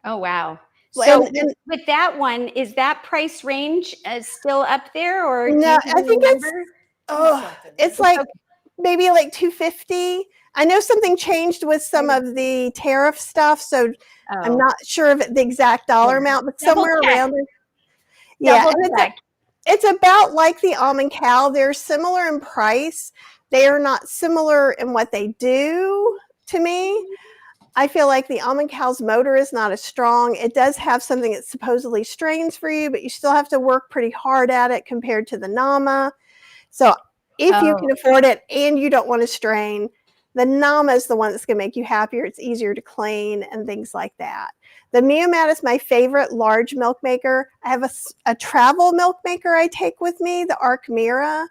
Oh, wow. Well, So with that one, is that price range still up there, or do no, you I think remember? it's like maybe like $250. I know something changed with some of the tariff stuff, so I'm Oh, not sure of the exact dollar yeah. amount, but Double somewhere check. around there. Yeah, Double and check. it's about like the almond cow. They're similar in price. They are not similar in what they do to me. I feel like the almond cow's motor is not as strong. It does have something that supposedly strains for you, but you still have to work pretty hard at it compared to the Nama. So if you can afford it and you don't want to strain, the Nama is the one that's going to make you happier. It's easier to clean and things like that. The Meomat is my favorite large milk maker. I have a travel milk maker I take with me, the Arc Mira,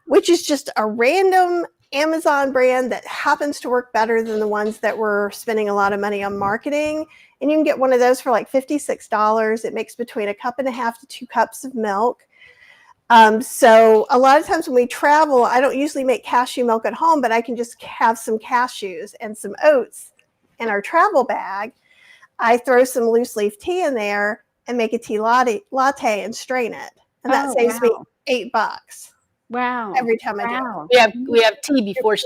which is just a random Amazon brand that happens to work better than the ones that we're spending a lot of money on marketing. And you can get one of those for like $56. It makes between 1.5 cups to 2 cups of milk. So a lot of times when we travel, I don't usually make cashew milk at home, but I can just have some cashews and some oats in our travel bag. I throw some loose leaf tea in there and make a tea latte and strain it. And that saves me $8 Wow. every time I do it. We have tea before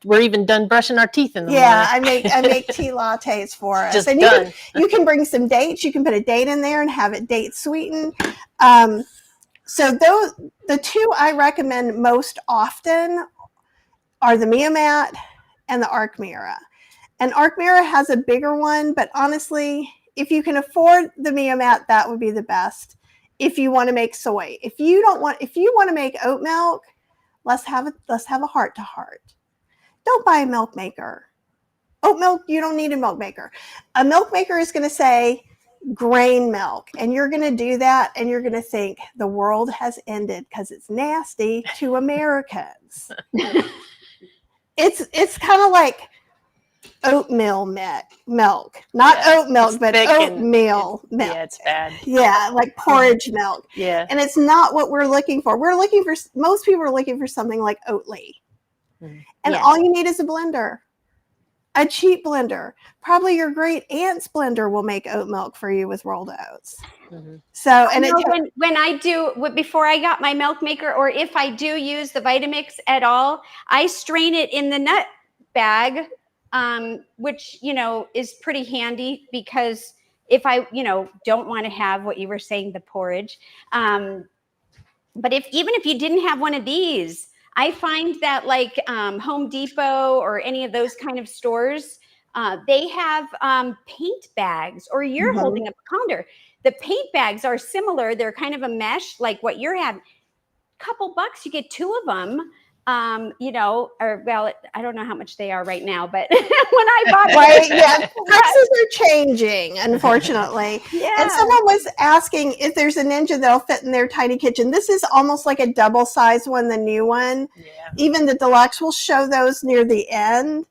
we're even done brushing our teeth in the Yeah, morning. I make tea lattes for us. Just And done. you can bring some dates. You can put a date in there and have it date sweetened. So the two I recommend most often are the Meomat and the Arc Mira. And Arc Mira has a bigger one, but honestly, if you can afford the Meomat, that would be the best. If you want to make soy, if you want to make oat milk, let's have a heart to heart. Don't buy a milk maker. Oat milk, you don't need a milk maker. A milk maker is going to say grain milk, and you're going to do that, and you're going to think the world has ended because it's nasty to Americans. It's kind of like oatmeal milk, not oat milk, but oatmeal milk. Yeah, it's bad. Yeah, like porridge milk. Yeah. And it's not what we're looking for. Most people are looking for something like Oatly. Mm. And all you need is a blender, a cheap blender. Probably your great aunt's blender will make oat milk for you with rolled oats. Mm-hmm. So, and when I do, before I got my milk maker, or if I do use the Vitamix at all, I strain it in the nut bag, which, is pretty handy because if I, don't want to have what you were saying, the porridge. But even if you didn't have one of these, I find that like Home Depot or any of those kind of stores, they have paint bags, or you're holding up a counter. The paint bags are similar. They're kind of a mesh like what you're having. Couple bucks, you get 2 of them. I don't know how much they are right now, but when I bought prices are changing, unfortunately. Yeah. And someone was asking if there's a Ninja that'll fit in their tiny kitchen. This is almost like a double size one, the new one. Yeah. Even the deluxe will show those near the end.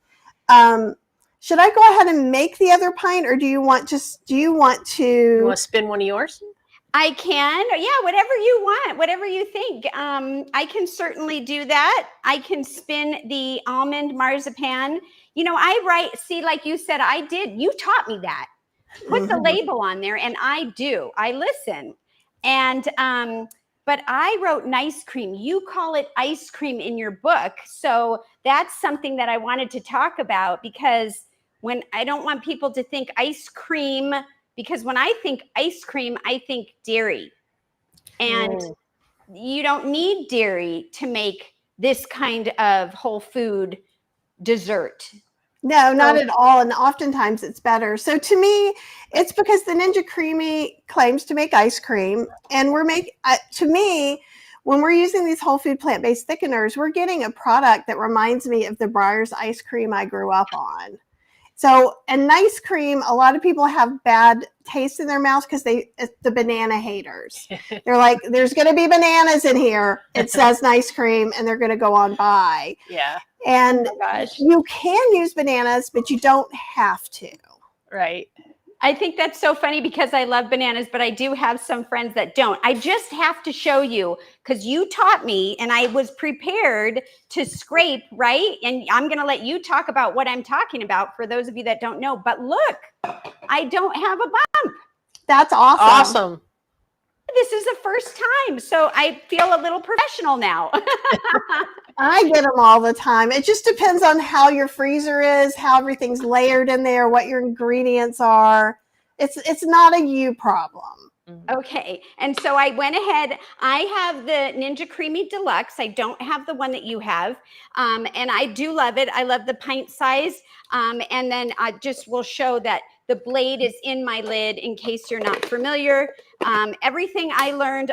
Should I go ahead and make the other pint, or do you want to spin one of yours? I can. Yeah, whatever you want, whatever you think. I can certainly do that. I can spin the almond marzipan. Like you said, you taught me that. Put the label on there, and I listen. And, but I wrote nice cream. You call it ice cream in your book. So that's something that I wanted to talk about, because when I don't want people to think ice cream, because when I think ice cream, I think dairy. And you don't need dairy to make this kind of whole food dessert. No, not at all. And oftentimes it's better. So to me, it's because the Ninja Creami claims to make ice cream. And to me, when we're using these whole food plant-based thickeners, we're getting a product that reminds me of the Breyers ice cream I grew up on. So, and nice cream, a lot of people have bad taste in their mouth because the banana haters. They're like, there's going to be bananas in here. It says nice cream, and they're going to go on by. Yeah. And you can use bananas, but you don't have to. Right. I think that's so funny because I love bananas, but I do have some friends that don't. I just have to show you because you taught me and I was prepared to scrape, right? And I'm going to let you talk about what I'm talking about for those of you that don't know. But look, I don't have a bump. That's awesome. Awesome. This is the first time. So I feel a little professional now. I get them all the time. It just depends on how your freezer is, how everything's layered in there, what your ingredients are. It's not a you problem. Okay. And so I went ahead. I have the Ninja Creami Deluxe. I don't have the one that you have. And I do love it. I love the pint size. And then I just will show that the blade is in my lid in case you're not familiar. Everything I learned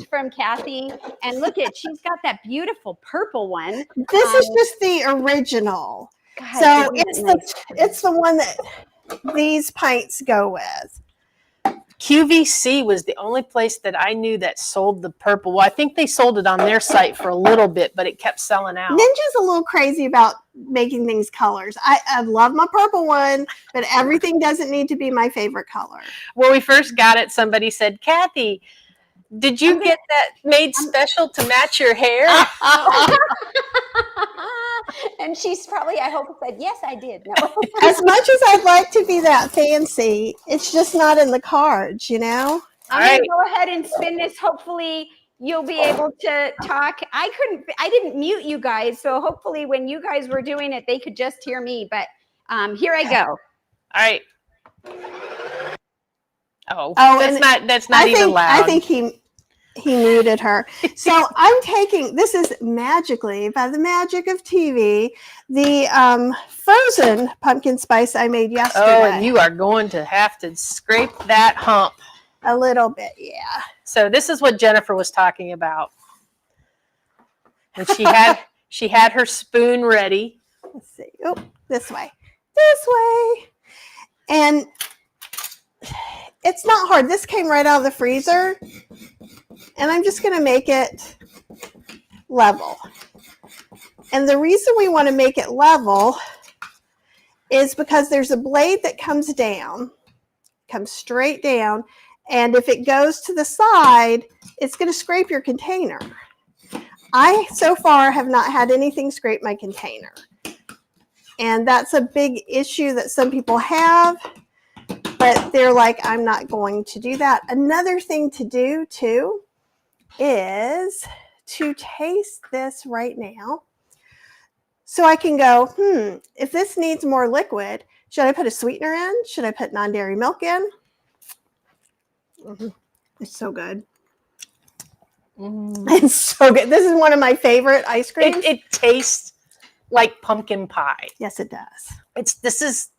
from Kathy. And look at, she's got that beautiful purple one. This is just the original. God, So isn't it it's the one that these pints go with. QVC was the only place that I knew that sold the purple. Well, I think they sold it on their site for a little bit, but it kept selling out. Ninja's a little crazy about making things colors. I love my purple one, but everything doesn't need to be my favorite color. When we first got it, somebody said, Kathy, did you get that made special to match your hair? And she's probably, I hope, said, yes, I did. No. As much as I'd like to be that fancy, it's just not in the cards, you know? I'm going to go ahead and spin this. Hopefully you'll be able to talk. I didn't mute you guys. So hopefully when you guys were doing it, they could just hear me. But here I go. All right. Oh, that's not even loud. I think he muted her. So I'm taking, this is magically, by the magic of TV, the frozen pumpkin spice I made yesterday. Oh, and you are going to have to scrape that hump. A little bit, yeah. So this is what Jennifer was talking about. And she had her spoon ready. Let's see. Oh, this way. This way. And it's not hard. This came right out of the freezer. And I'm just going to make it level. And the reason we want to make it level is because there's a blade that comes down, comes straight down. And if it goes to the side, it's going to scrape your container. I, so far, have not had anything scrape my container. And that's a big issue that some people have. But they're like, I'm not going to do that. Another thing to do, too, is to taste this right now. So I can go, if this needs more liquid, should I put a sweetener in? Should I put non-dairy milk in? It's so good. It's so good. This is one of my favorite ice creams. It tastes like pumpkin pie. Yes, it does. This is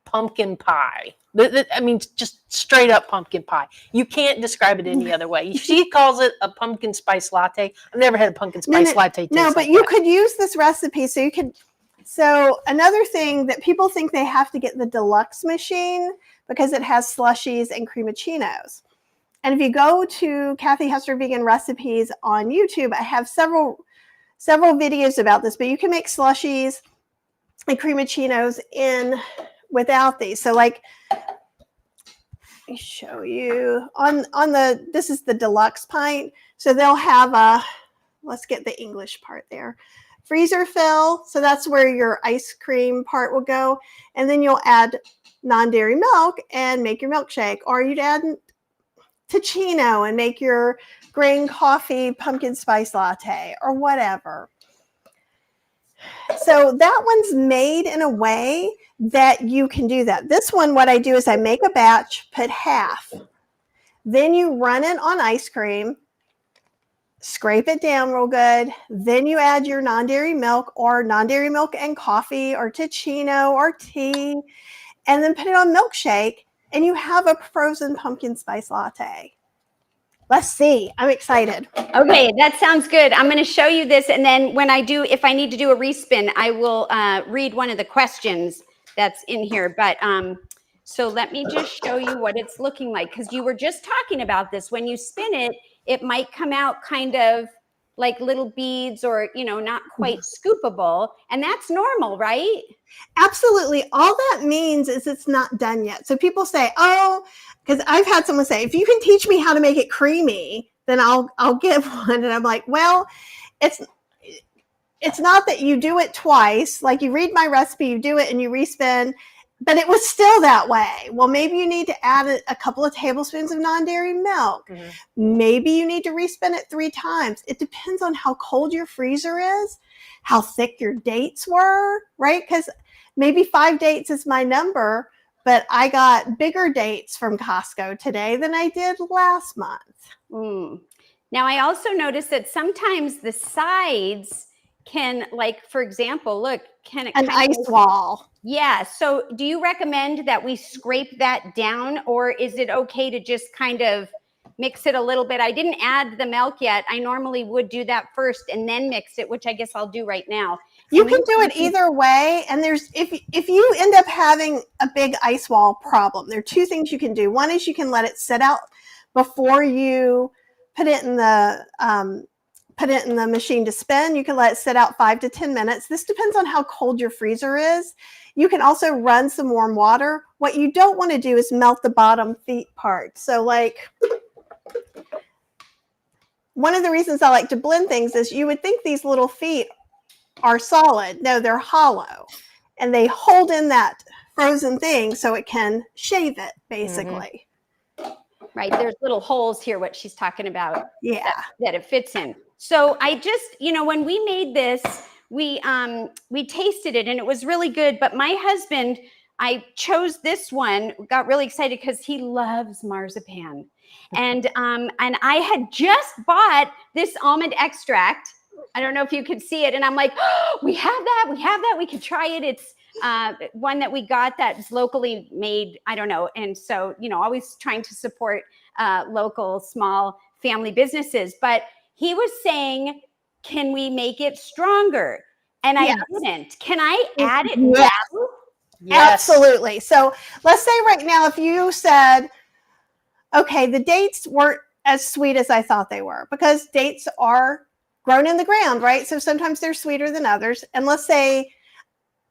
pumpkin pie. I mean, just straight up pumpkin pie. You can't describe it any other way. She calls it a pumpkin spice latte. I've never had a pumpkin spice latte. No, but you could use this recipe. So you could. So another thing that people think they have to get the deluxe machine because it has slushies and cremachinos. And if you go to Kathy Hester Vegan Recipes on YouTube, I have several videos about this, but you can make slushies and cremachinos without these. So like, let me show you on this is the deluxe pint. So they'll have let's get the English part there. Freezer fill. So that's where your ice cream part will go. And then you'll add non-dairy milk and make your milkshake, or you'd add Ticino and make your green coffee pumpkin spice latte or whatever. So that one's made in a way that you can do that. This one, what I do is I make a batch, put half. Then you run it on ice cream, scrape it down real good. Then you add your non-dairy milk or non-dairy milk and coffee or Ticino or tea, and then put it on milkshake, and you have a frozen pumpkin spice latte. Let's see. I'm excited. Okay, that sounds good. I'm going to show you this, and then if I need to do a respin, I will read one of the questions that's in here. But so let me just show you what it's looking like, because you were just talking about this. When you spin it, it might come out kind of like little beads or, not quite scoopable. And that's normal, right? Absolutely. All that means is it's not done yet. So people say, oh, because I've had someone say, if you can teach me how to make it creamy, then I'll give one. And I'm like, well, it's not that you do it twice. Like you read my recipe, you do it and you respin, but it was still that way. Well, maybe you need to add a couple of tablespoons of non-dairy milk. Mm-hmm. Maybe you need to respin it 3 times. It depends on how cold your freezer is, how thick your dates were, right? Because maybe 5 dates is my number, but I got bigger dates from Costco today than I did last month. Now, I also noticed that sometimes the sides can, like, for example, look, an ice wall. Yeah. So do you recommend that we scrape that down, or is it okay to just kind of mix it a little bit? I didn't add the milk yet. I normally would do that first and then mix it, which I guess I'll do right now. You can do it either way. And if you end up having a big ice wall problem, there are 2 things you can do. One is you can let it sit out before you put it in the machine to spin. You can let it sit out 5 to 10 minutes. This depends on how cold your freezer is. You can also run some warm water. What you don't want to do is melt the bottom feet part. So like, one of the reasons I like to blend things is you would think these little feet are solid. No, they're hollow. And they hold in that frozen thing so it can shave it, basically. Mm-hmm. Right. There's little holes here, what she's talking about. Yeah. That it fits in. So I just, when we made this, we tasted it and it was really good. But my husband, I chose this one, got really excited because he loves marzipan. And I had just bought this almond extract. I don't know if you could see it. And I'm like, oh, we have that. We could try it. It's one that we got that's locally made. I don't know. And so, always trying to support local small family businesses. But he was saying, can we make it stronger? And I didn't. Can I add it now? Yes. Absolutely. So let's say right now, if you said, okay, the dates weren't as sweet as I thought they were, because dates are grown in the ground, right? So sometimes they're sweeter than others. And let's say,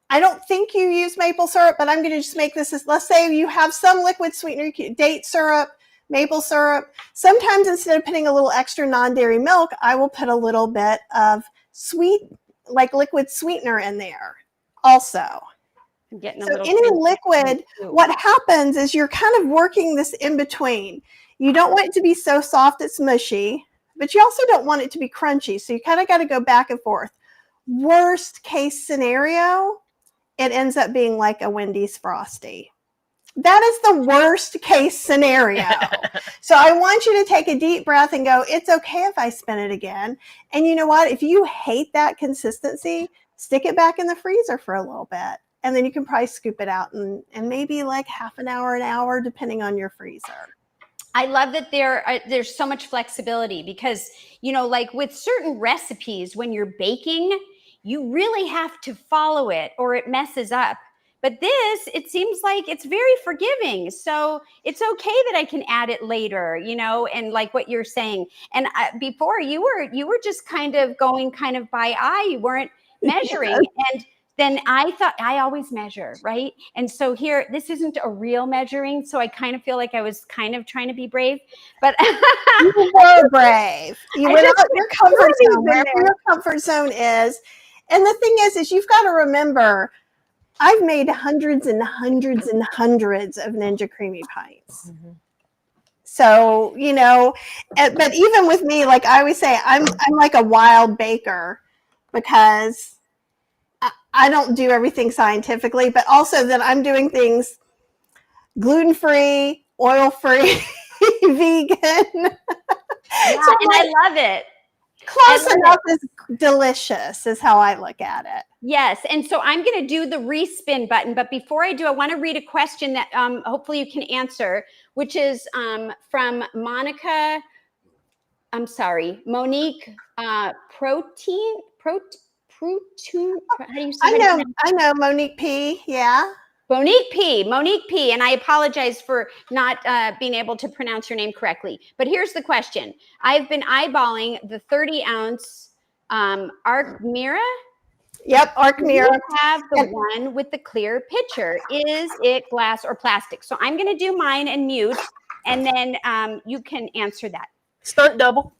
I don't think you use maple syrup, but I'm going to just make this as, let's say you have some liquid sweetener, date syrup, maple syrup. Sometimes instead of putting a little extra non-dairy milk, I will put a little bit of like liquid sweetener in there also. So any liquid, what happens is you're kind of working this in between. You don't want it to be so soft it's mushy, but you also don't want it to be crunchy. So you kind of got to go back and forth. Worst case scenario, it ends up being like a Wendy's Frosty. That is the worst case scenario. So I want you to take a deep breath and go, it's okay if I spin it again. And you know what? If you hate that consistency, stick it back in the freezer for a little bit. And then you can probably scoop it out and maybe like half an hour, depending on your freezer. I love that there's so much flexibility because, like with certain recipes, when you're baking, you really have to follow it or it messes up. But this, it seems like it's very forgiving. So it's okay that I can add it later, and like what you're saying. And before you were just kind of going kind of by eye, you weren't measuring. And then I thought I always measure, right? And so here, this isn't a real measuring. So I kind of feel like I was kind of trying to be brave, but you were brave. You went out your comfort zone, wherever your comfort zone is. And the thing is you've got to remember, I've made hundreds and hundreds and hundreds of Ninja Creami pints. Mm-hmm. So, but even with me, like I always say, I'm like a wild baker because I don't do everything scientifically, but also that I'm doing things gluten-free, oil-free, vegan. Yeah, so and I love it. Close enough is delicious is how I look at it. Yes. And so I'm going to do the respin button. But before I do, I want to read a question that hopefully you can answer, which is from Monique, how do you say I know Monique P. Yeah. Monique P, and I apologize for not being able to pronounce your name correctly. But here's the question. I've been eyeballing the 30-ounce Arc Mira. Yep, Arc Mira. You have the one with the clear pitcher. Is it glass or plastic? So I'm going to do mine and mute, and then you can answer that. Stunt double.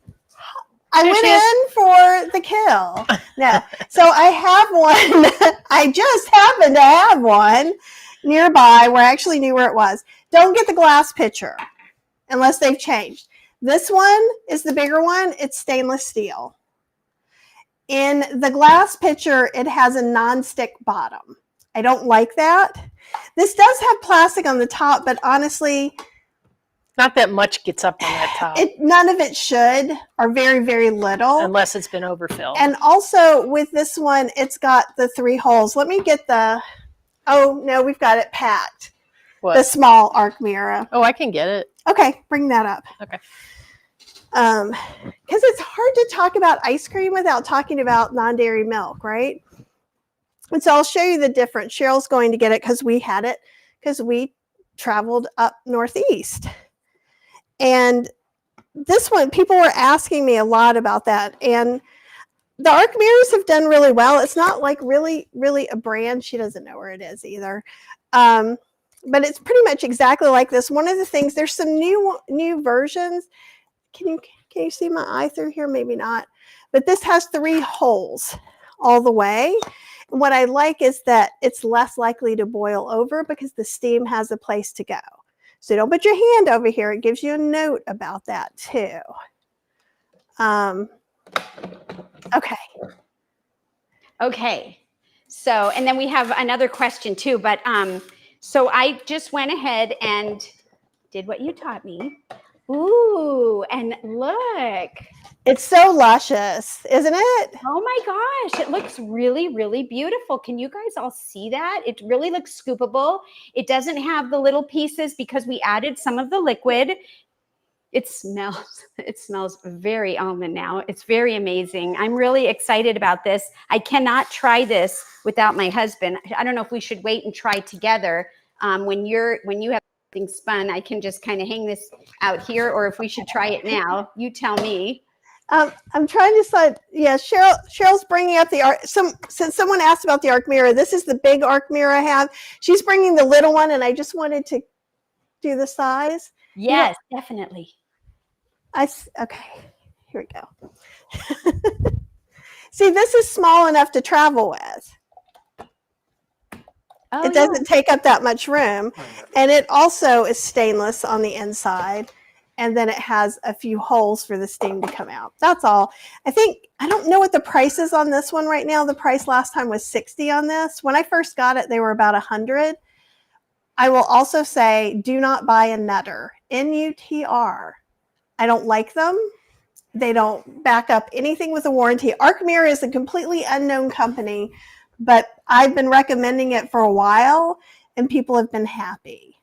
I went in for the kill. No. So I have one. I just happen to have one nearby where I actually knew where it was. Don't get the glass pitcher unless they've changed. This one is the bigger one. It's stainless steel. In the glass pitcher, it has a non-stick bottom. I don't like that. This does have plastic on the top, but honestly, not that much gets up on that top. None of it should, or very, very little. Unless it's been overfilled. And also with this one, it's got the 3 holes. Let me get oh no, we've got it packed. What? The small Arc Mira. Oh, I can get it. Okay, bring that up. Okay. Because it's hard to talk about ice cream without talking about non-dairy milk, right? And so I'll show you the difference. Cheryl's going to get it because we had it, because we traveled up northeast. And this one, people were asking me a lot about that. And the Arc Miras have done really well. It's not like really, really a brand. She doesn't know where it is either. But it's pretty much exactly like this. One of the things, there's some new versions. Can you see my eye through here? Maybe not. But this has 3 holes all the way. And what I like is that it's less likely to boil over because the steam has a place to go. So don't put your hand over here. It gives you a note about that too. Okay. Okay. So, and then we have another question too, but so I just went ahead and did what you taught me. Ooh, and look. It's so luscious, isn't it? Oh my gosh, it looks really, really beautiful. Can you guys all see that? It really looks scoopable. It doesn't have the little pieces because we added some of the liquid. It smells very almond now. It's very amazing. I'm really excited about this. I cannot try this without my husband. I don't know if we should wait and try together. When you have something spun, I can just kind of hang this out here, or if we should try it now. You tell me. I'm trying to decide. Yeah, Cheryl's bringing up the Arc. Since someone asked about the Arc Mira, this is the big Arc Mira I have. She's bringing the little one, and I just wanted to do the size. Yes, definitely. Okay, here we go. See, this is small enough to travel with. Oh, it doesn't take up that much room, and it also is stainless on the inside. And then it has a few holes for the steam to come out. That's all. I don't know what the price is on this one right now. The price last time was $60 on this. When I first got it, they were about $100. I will also say, do not buy a Nutter. N-U-T-R. I don't like them. They don't back up anything with a warranty. Arc Mira is a completely unknown company, but I've been recommending it for a while, and people have been happy.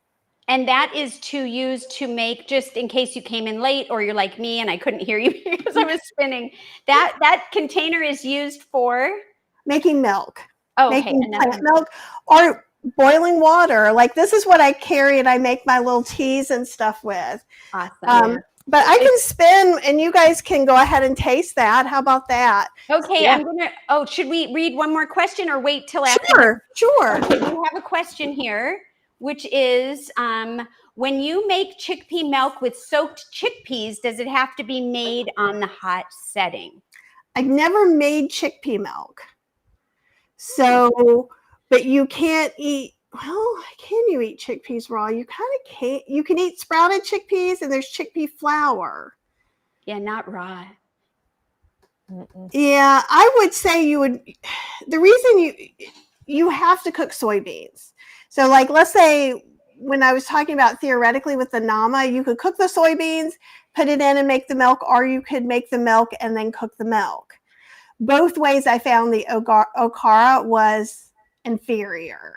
And that is to use to make, just in case you came in late or you're like me and I couldn't hear you because I was spinning. That container is used for making milk. Oh, making plant milk or boiling water. Like this is what I carry and I make my little teas and stuff with. Awesome. But I can spin and you guys can go ahead and taste that. How about that? Okay, yeah. Should we read one more question or wait till after? Sure. Okay, we have a question here, which is, when you make chickpea milk with soaked chickpeas, does it have to be made on the hot setting? I've never made chickpea milk. So, but you can't eat, well, can you eat chickpeas raw? You kind of can't. You can eat sprouted chickpeas and there's chickpea flour. Yeah, not raw. Yeah, I would say you would, the reason you have to cook soybeans. So like, let's say when I was talking about theoretically with the Nama, you could cook the soybeans, put it in and make the milk, or you could make the milk and then cook the milk. Both ways I found the Okara was inferior.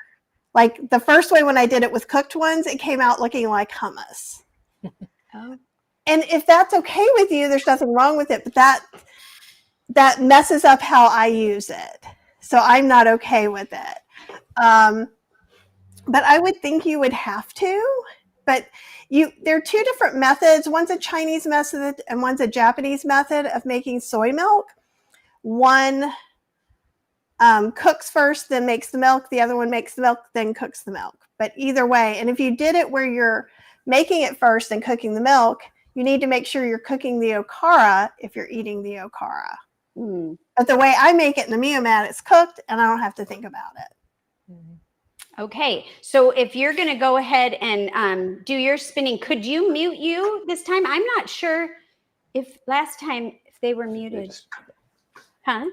Like the first way when I did it with cooked ones, it came out looking like hummus. Oh. And if that's okay with you, there's nothing wrong with it, but that messes up how I use it. So I'm not okay with it. but I would think you would have to. But there are two different methods. One's a Chinese method and one's a Japanese method of making soy milk. One cooks first, then makes the milk. The other one makes the milk, then cooks the milk. But either way, and if you did it where you're making it first and cooking the milk, you need to make sure you're cooking the okara if you're eating the okara. But the way I make it in the Mio-Mat, it's cooked and I don't have to think about it. Okay, so if you're going to go ahead and do your spinning, could you mute you this time? I'm not sure if last time if they were muted. Huh?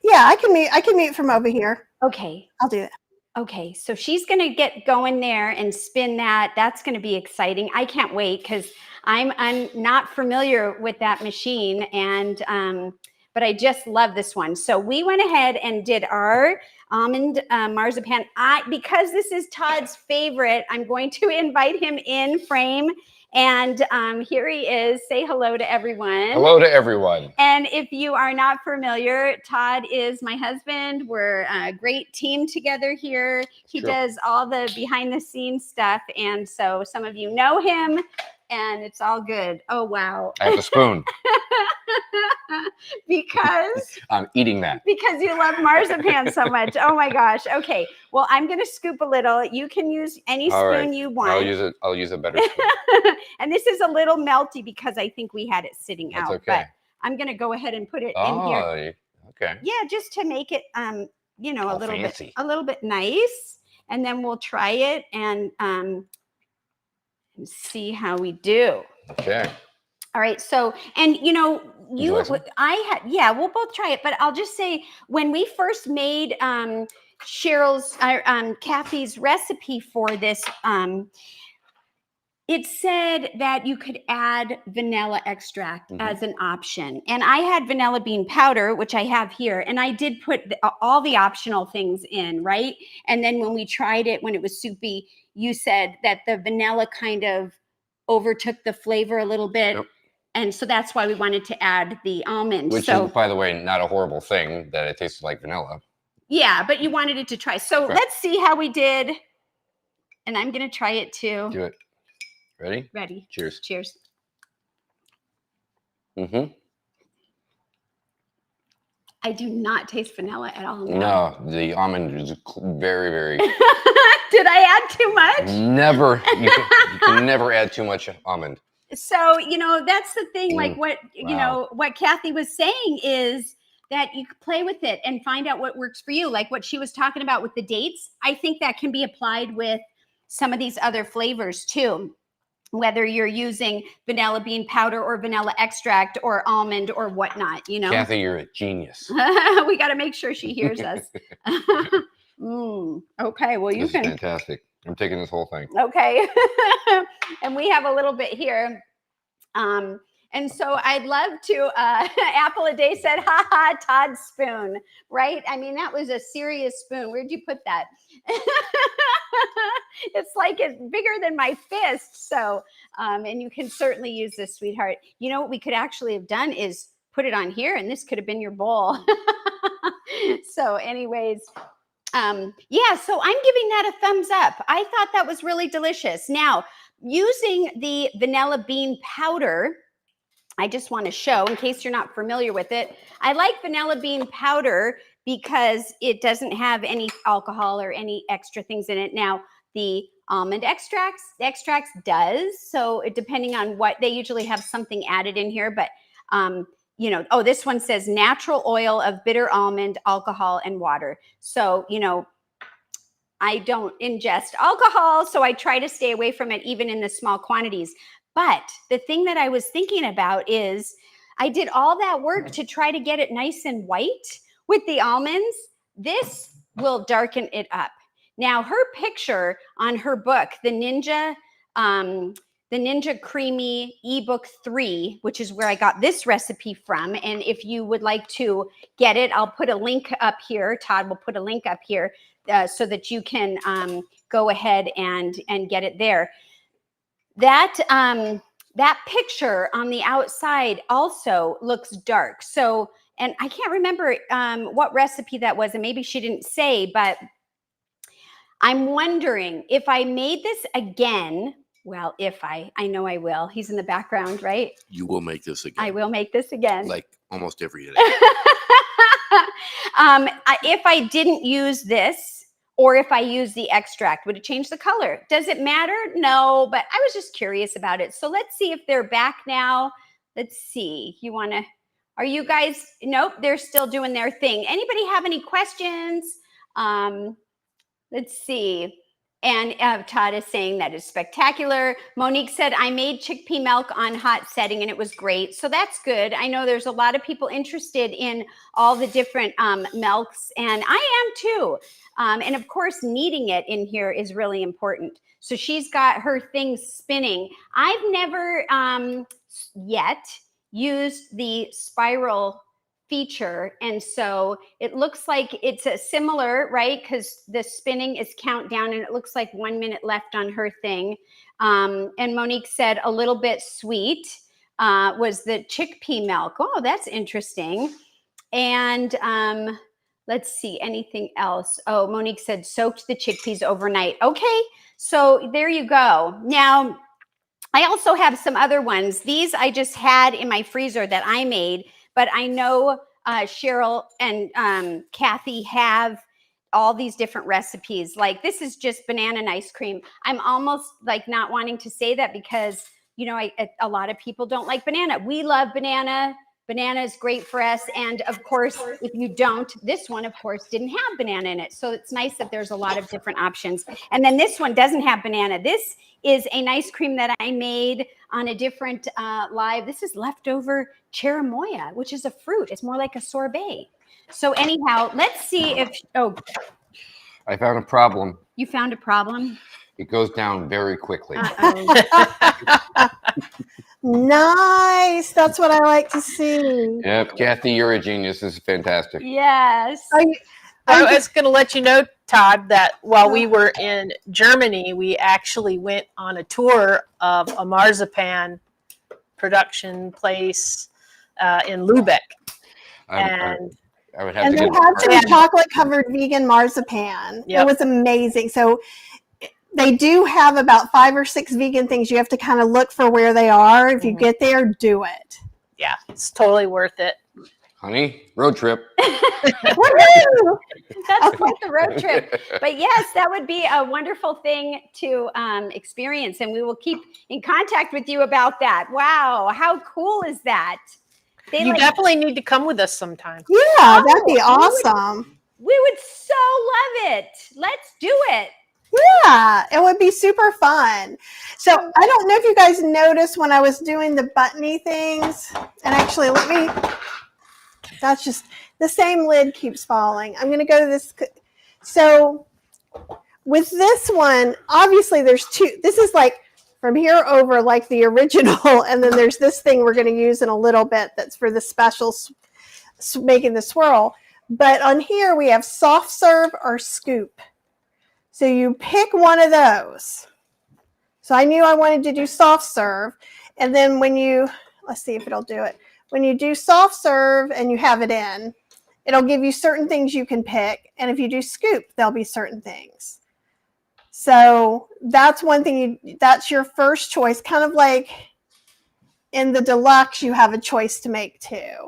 Yeah, I can mute from over here. Okay. I'll do that. Okay, so she's going to get going there and spin that. That's going to be exciting. I can't wait because I'm not familiar with that machine, and but I just love this one. So we went ahead and did our almond marzipan. Because this is Todd's favorite, I'm going to invite him in frame. And here he is. Say hello to everyone. Hello to everyone. And if you are not familiar, Todd is my husband. We're a great team together here. He does all the behind the scenes stuff. And so some of you know him, and it's all good. Oh, wow. I have a spoon. Because I'm eating that. Because you love marzipan so much. Oh my gosh. Okay. Well, I'm going to scoop a little. You can use any spoon you want. I'll use a better spoon. And this is a little melty because I think we had it sitting That's out. okay. But I'm going to go ahead and put it in here. Okay. Yeah, just to make it you know, All a little bit nice. And then we'll try it and see how we do. Okay. All right. So, and you know, we'll both try it, but I'll just say when we first made Kathy's recipe for this, it said that you could add vanilla extract as an option. And I had vanilla bean powder, which I have here, and I did put all the optional things in, right? And then when we tried it, when it was soupy, you said that the vanilla kind of overtook the flavor a little bit. Yep. And so that's why we wanted to add the almond. Which is, by the way, not a horrible thing that it tasted like vanilla. Yeah, but you wanted it to try. So let's see how we did. And I'm going to try it too. Do it. Ready? Ready. Cheers. Cheers. I do not taste vanilla at all. No, the almond is very, very. Did I add too much? Never. You can never add too much almond. So, you know, that's the thing, like what, you know, what Kathy was saying is that you could play with it and find out what works for you. Like what she was talking about with the dates. I think that can be applied with some of these other flavors too, whether you're using vanilla bean powder or vanilla extract or almond or whatnot, you know. Kathy, you're a genius. We got to make sure she hears us. Okay, well, This is fantastic. I'm taking this whole thing. Okay. And we have a little bit here. And so I'd love to, Apple a Day said, ha ha, Todd's spoon, right? I mean, that was a serious spoon. Where'd you put that? It's like it's bigger than my fist. So, and you can certainly use this, sweetheart. You know what we could actually have done is put it on here and this could have been your bowl. So anyways, yeah, so I'm giving that a thumbs up. I thought that was really delicious. Now, using the vanilla bean powder, I just want to show, in case you're not familiar with it, I like vanilla bean powder because it doesn't have any alcohol or any extra things in it. Now, the almond extracts does. So depending on what, they usually have something added in here, but you know, oh, this one says natural oil of bitter almond, alcohol, and water. So, you know, I don't ingest alcohol, so I try to stay away from it even in the small quantities. But the thing that I was thinking about is I did all that work to try to get it nice and white with the almonds. This will darken it up. Now, her picture on her book, the Ninja Creami ebook 3, which is where I got this recipe from. And if you would like to get it, I'll put a link up here. Todd will put a link up here so that you can go ahead and get it there. That picture on the outside also looks dark. So, and I can't remember what recipe that was, and maybe she didn't say, but I'm wondering if I made this again. Well, I know I will. He's in the background, right? You will make this again. I will make this again. Like almost every day. If I didn't use this, or if I use the extract, would it change the color? Does it matter? No, but I was just curious about it. So let's see if they're back now. Let's see. Are you guys? Nope, they're still doing their thing. Anybody have any questions? Let's see. And Todd is saying that is spectacular. Monique said, I made chickpea milk on hot setting and it was great. So that's good. I know there's a lot of people interested in all the different milks, and I am too. And of course, kneading it in here is really important. So she's got her thing spinning. I've never yet used the spiral feature, and so it looks like it's a similar, right? Because the spinning is countdown, and it looks like 1 minute left on her thing. And Monique said a little bit sweet was the chickpea milk. Oh, that's interesting. And let's see, anything else? Oh, Monique said soaked the chickpeas overnight. Okay, so there you go. Now, I also have some other ones. These I just had in my freezer that I made, but I know Cheryl and Kathy have all these different recipes. Like this is just banana and ice cream. I'm almost like not wanting to say that because, you know, a lot of people don't like banana. We love banana. Banana is great for us. And of course, if you don't, this one, of course, didn't have banana in it. So it's nice that there's a lot of different options. And then this one doesn't have banana. This is an ice cream that I made on a different live. This is leftover cherimoya, which is a fruit. It's more like a sorbet. So anyhow, let's see if, I found a problem. you found a problem? It goes down very quickly. Nice. That's what I like to see. Yep, Kathy, you're a genius. This is fantastic. Yes. I was going to let you know, Todd, that while we were in Germany, we actually went on a tour of a marzipan production place in Lubeck. I would have And to they get had the some chocolate covered vegan marzipan. Yep. It was amazing. So they do have about 5 or 6 vegan things. You have to kind of look for where they are. If you get there, do it. Yeah, it's totally worth it. honey, road trip. Woohoo! That's quite the road trip. But yes, that would be a wonderful thing to experience. And we will keep in contact with you about that. Wow. How cool is that? You definitely need to come with us sometime. Yeah, that'd be awesome. We would so love it. Let's do it. Yeah, it would be super fun. So I don't know if you guys noticed when I was doing the buttony things, and actually that's just, the same lid keeps falling. I'm going to go to this. So with this one, obviously there's two, this is like from here over like the original, and then there's this thing we're going to use in a little bit that's for the special making the swirl. But on here we have soft serve or scoop. So you pick one of those. So I knew I wanted to do soft serve. And then when you, let's see if it'll do it. When you do soft serve and you have it in, it'll give you certain things you can pick. And if you do scoop, there'll be certain things. So that's one thing, that's your first choice. Kind of like in the deluxe, you have a choice to make too.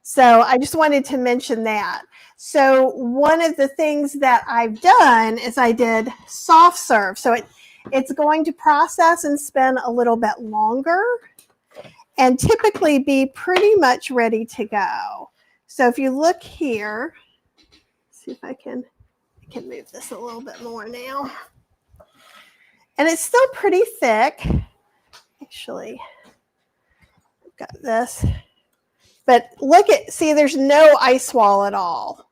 So I just wanted to mention that. So one of the things that I've done is I did soft serve. So it's going to process and spin a little bit longer and typically be pretty much ready to go. So if you look here, see if I can move this a little bit more now. And it's still pretty thick. Actually, I've got this. But look at, see, there's no ice wall at all.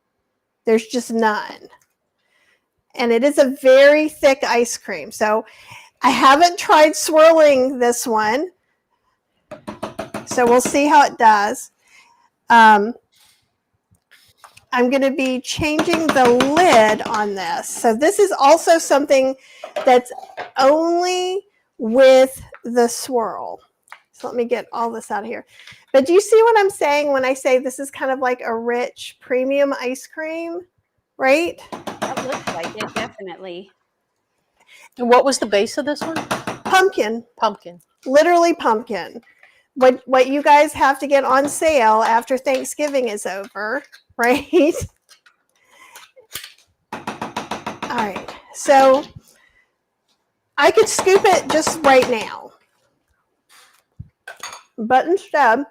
There's just none. And it is a very thick ice cream. So I haven't tried swirling this one. So we'll see how it does. I'm going to be changing the lid on this. So this is also something that's only with the swirl. So let me get all this out of here. But do you see what I'm saying when I say this is kind of like a rich premium ice cream, right? looks like it, definitely. And what was the base of this one? Pumpkin, Pumpkin. literally pumpkin. What you guys have to get on sale after Thanksgiving is over, right? All right, so I could scoop it just right now, but instead,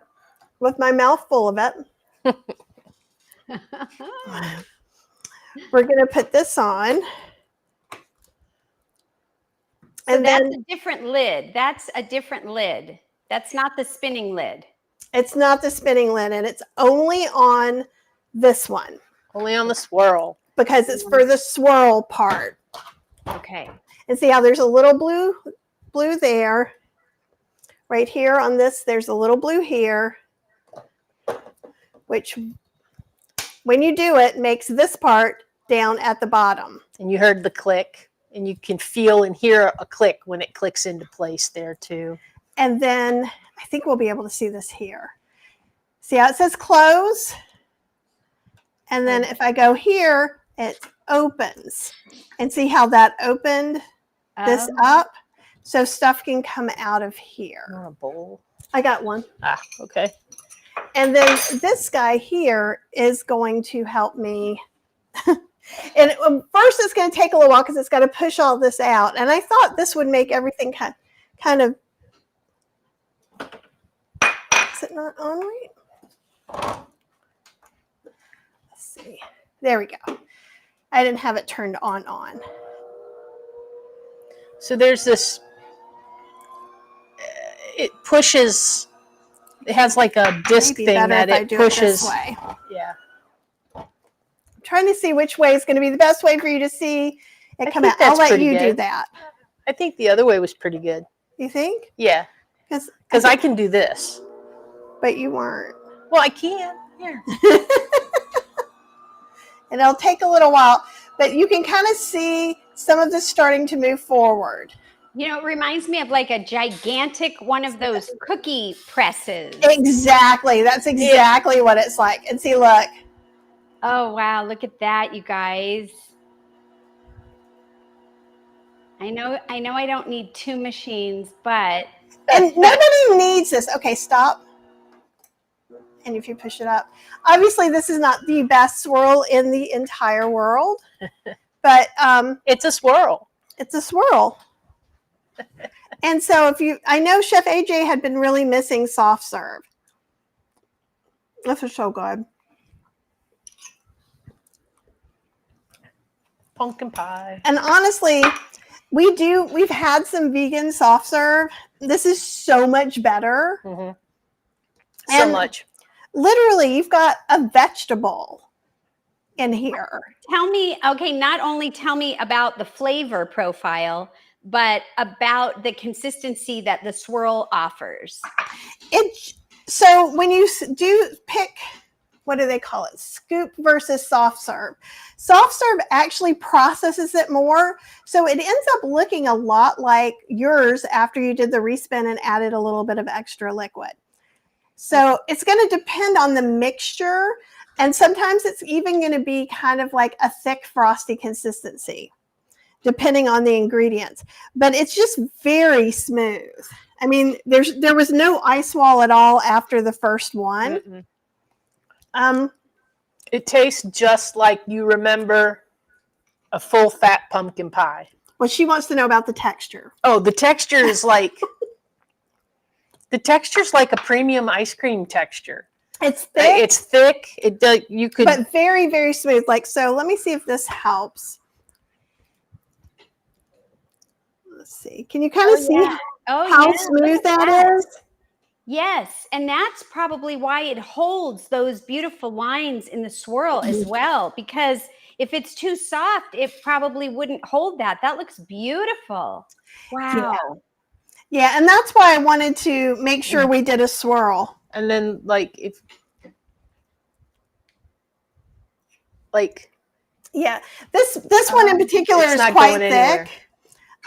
with my mouth full of it, we're going to put this on. So And that's then a different lid. That's a different lid. That's not the spinning lid. it's not the spinning lid, and it's only on this one Only on the swirl. because it's for the swirl part. Okay. And see how there's a little blue there. Right here on this, there's a little blue here, which when you do it, makes this part down at the bottom. And you heard the click, and you can feel and hear a click when it clicks into place there too. And then I think we'll be able to see this here. See how it says close? And then if I go here, it opens. And see how that opened this up? So stuff can come out of here. Not a bowl. I got one. Ah, okay. And then this guy here is going to help me. And first it's going to take a little while because it's got to push all this out. And I thought this would make everything kind of, is it not on right? Let's see. There we go. I didn't have it turned on. So there's this, it pushes, it has like a disc Maybe thing better that if I it do pushes. it this way. Yeah. I'm trying to see which way is going to be the best way for you to see it I come think out. I'll that's let pretty you do good. that. I think the other way was pretty good. You think? Yeah. Because I can do this. But you weren't. Well, I can. Here. And it'll take a little while, but you can kind of see some of this starting to move forward. You know, it reminds me of like a gigantic one of those cookie presses. Exactly. That's exactly what it's like. And see, look. Oh, wow. Look at that, you guys. I know I don't need two machines, but. And nobody needs this. Okay, stop. And if you push it up, obviously this is not the best swirl in the entire world, but It's a swirl. it's a swirl. And so I know Chef AJ had been really missing soft serve. This is so good. Pumpkin pie. And honestly, we've had some vegan soft serve. This is so much better. Mm-hmm. So And much. literally, you've got a vegetable in here. Tell me, okay, not only tell me about the flavor profile, but about the consistency that the swirl offers. So when you do pick, what do they call it? Scoop versus soft serve. Soft serve actually processes it more. So it ends up looking a lot like yours after you did the respin and added a little bit of extra liquid. So it's going to depend on the mixture. And sometimes it's even going to be kind of like a thick, frosty consistency, depending on the ingredients. But it's just very smooth. I mean, there was no ice wall at all after the first one. Mm-mm. It tastes just like you remember a full fat pumpkin pie. Well, she wants to know about the texture. Oh, the texture is like the texture's like a premium ice cream texture. It's thick. It's thick. You could, but very, very smooth. Like, so let me see if this helps. Let's see. Can you kind of see how smooth that is? Yes, and that's probably why it holds those beautiful lines in the swirl as well, because if it's too soft, it probably wouldn't hold that. That looks beautiful. Wow. Yeah, and that's why I wanted to make sure we did a swirl. and then Yeah, this one in particular it's is not quite going anywhere. thick.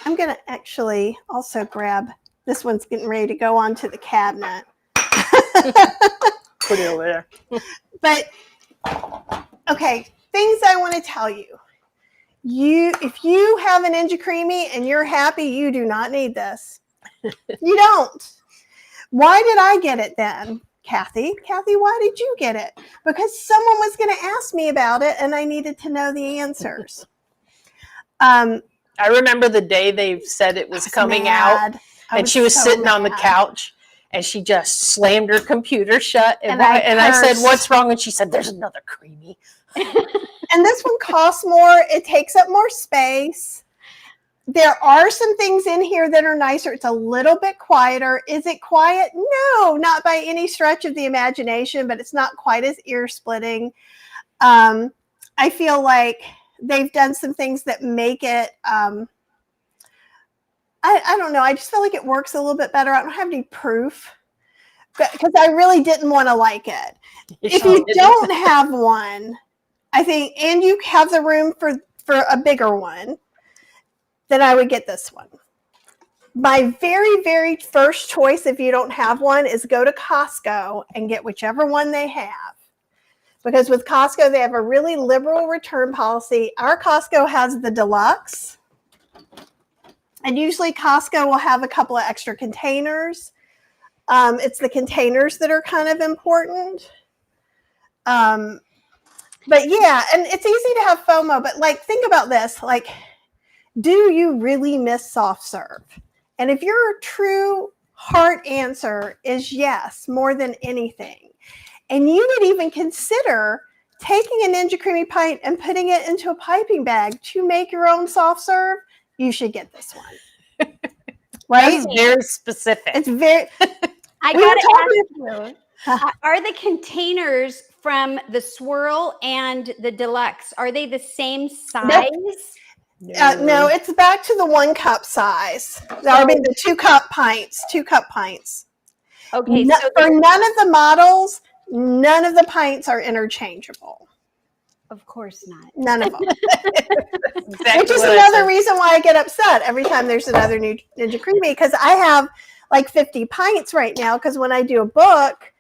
I'm going to actually also grab, this one's getting ready to go onto the cabinet. Put it over there. But, okay, things I want to tell you. if you have an Ninja Creami and you're happy, you do not need this. You don't. Why did I get it then? Kathy, why did you get it? Because someone was going to ask me about it and I needed to know the answers. I remember the day they said it was coming out, and she was sitting on the couch, and she just slammed her computer shut. And I said, "What's wrong?" And she said, "There's another Creami." And this one costs more. It takes up more space. There are some things in here that are nicer. It's a little bit quieter. Is it quiet? No, not by any stretch of the imagination, but it's not quite as ear-splitting. I feel like they've done some things that make it, I don't know. I just feel like it works a little bit better. I don't have any proof because I really didn't want to like it. If you don't have one, I think, and you have the room for a bigger one, then I would get this one. My very, very first choice, if you don't have one, is go to Costco and get whichever one they have. Because with Costco, they have a really liberal return policy. Our Costco has the deluxe. And usually Costco will have a couple of extra containers. It's the containers that are kind of important. But yeah, and it's easy to have FOMO, but like, think about this. Like, do you really miss soft serve? And if your true heart answer is yes, more than anything, and you would even consider taking a Ninja Creami pint and putting it into a piping bag to make your own soft serve, you should get this one. Right? That's very specific. It's very. I gotta ask you, are the containers from the Swirl and the deluxe, are they the same size? Nope. No, it's back to the 1 cup size. I mean, the 2 cup pints. Okay. For none of the models, none of the pints are interchangeable. Of course not. None of them. Which is another reason why I get upset every time there's another new Ninja Creami, because I have like 50 pints right now, because when I do a book,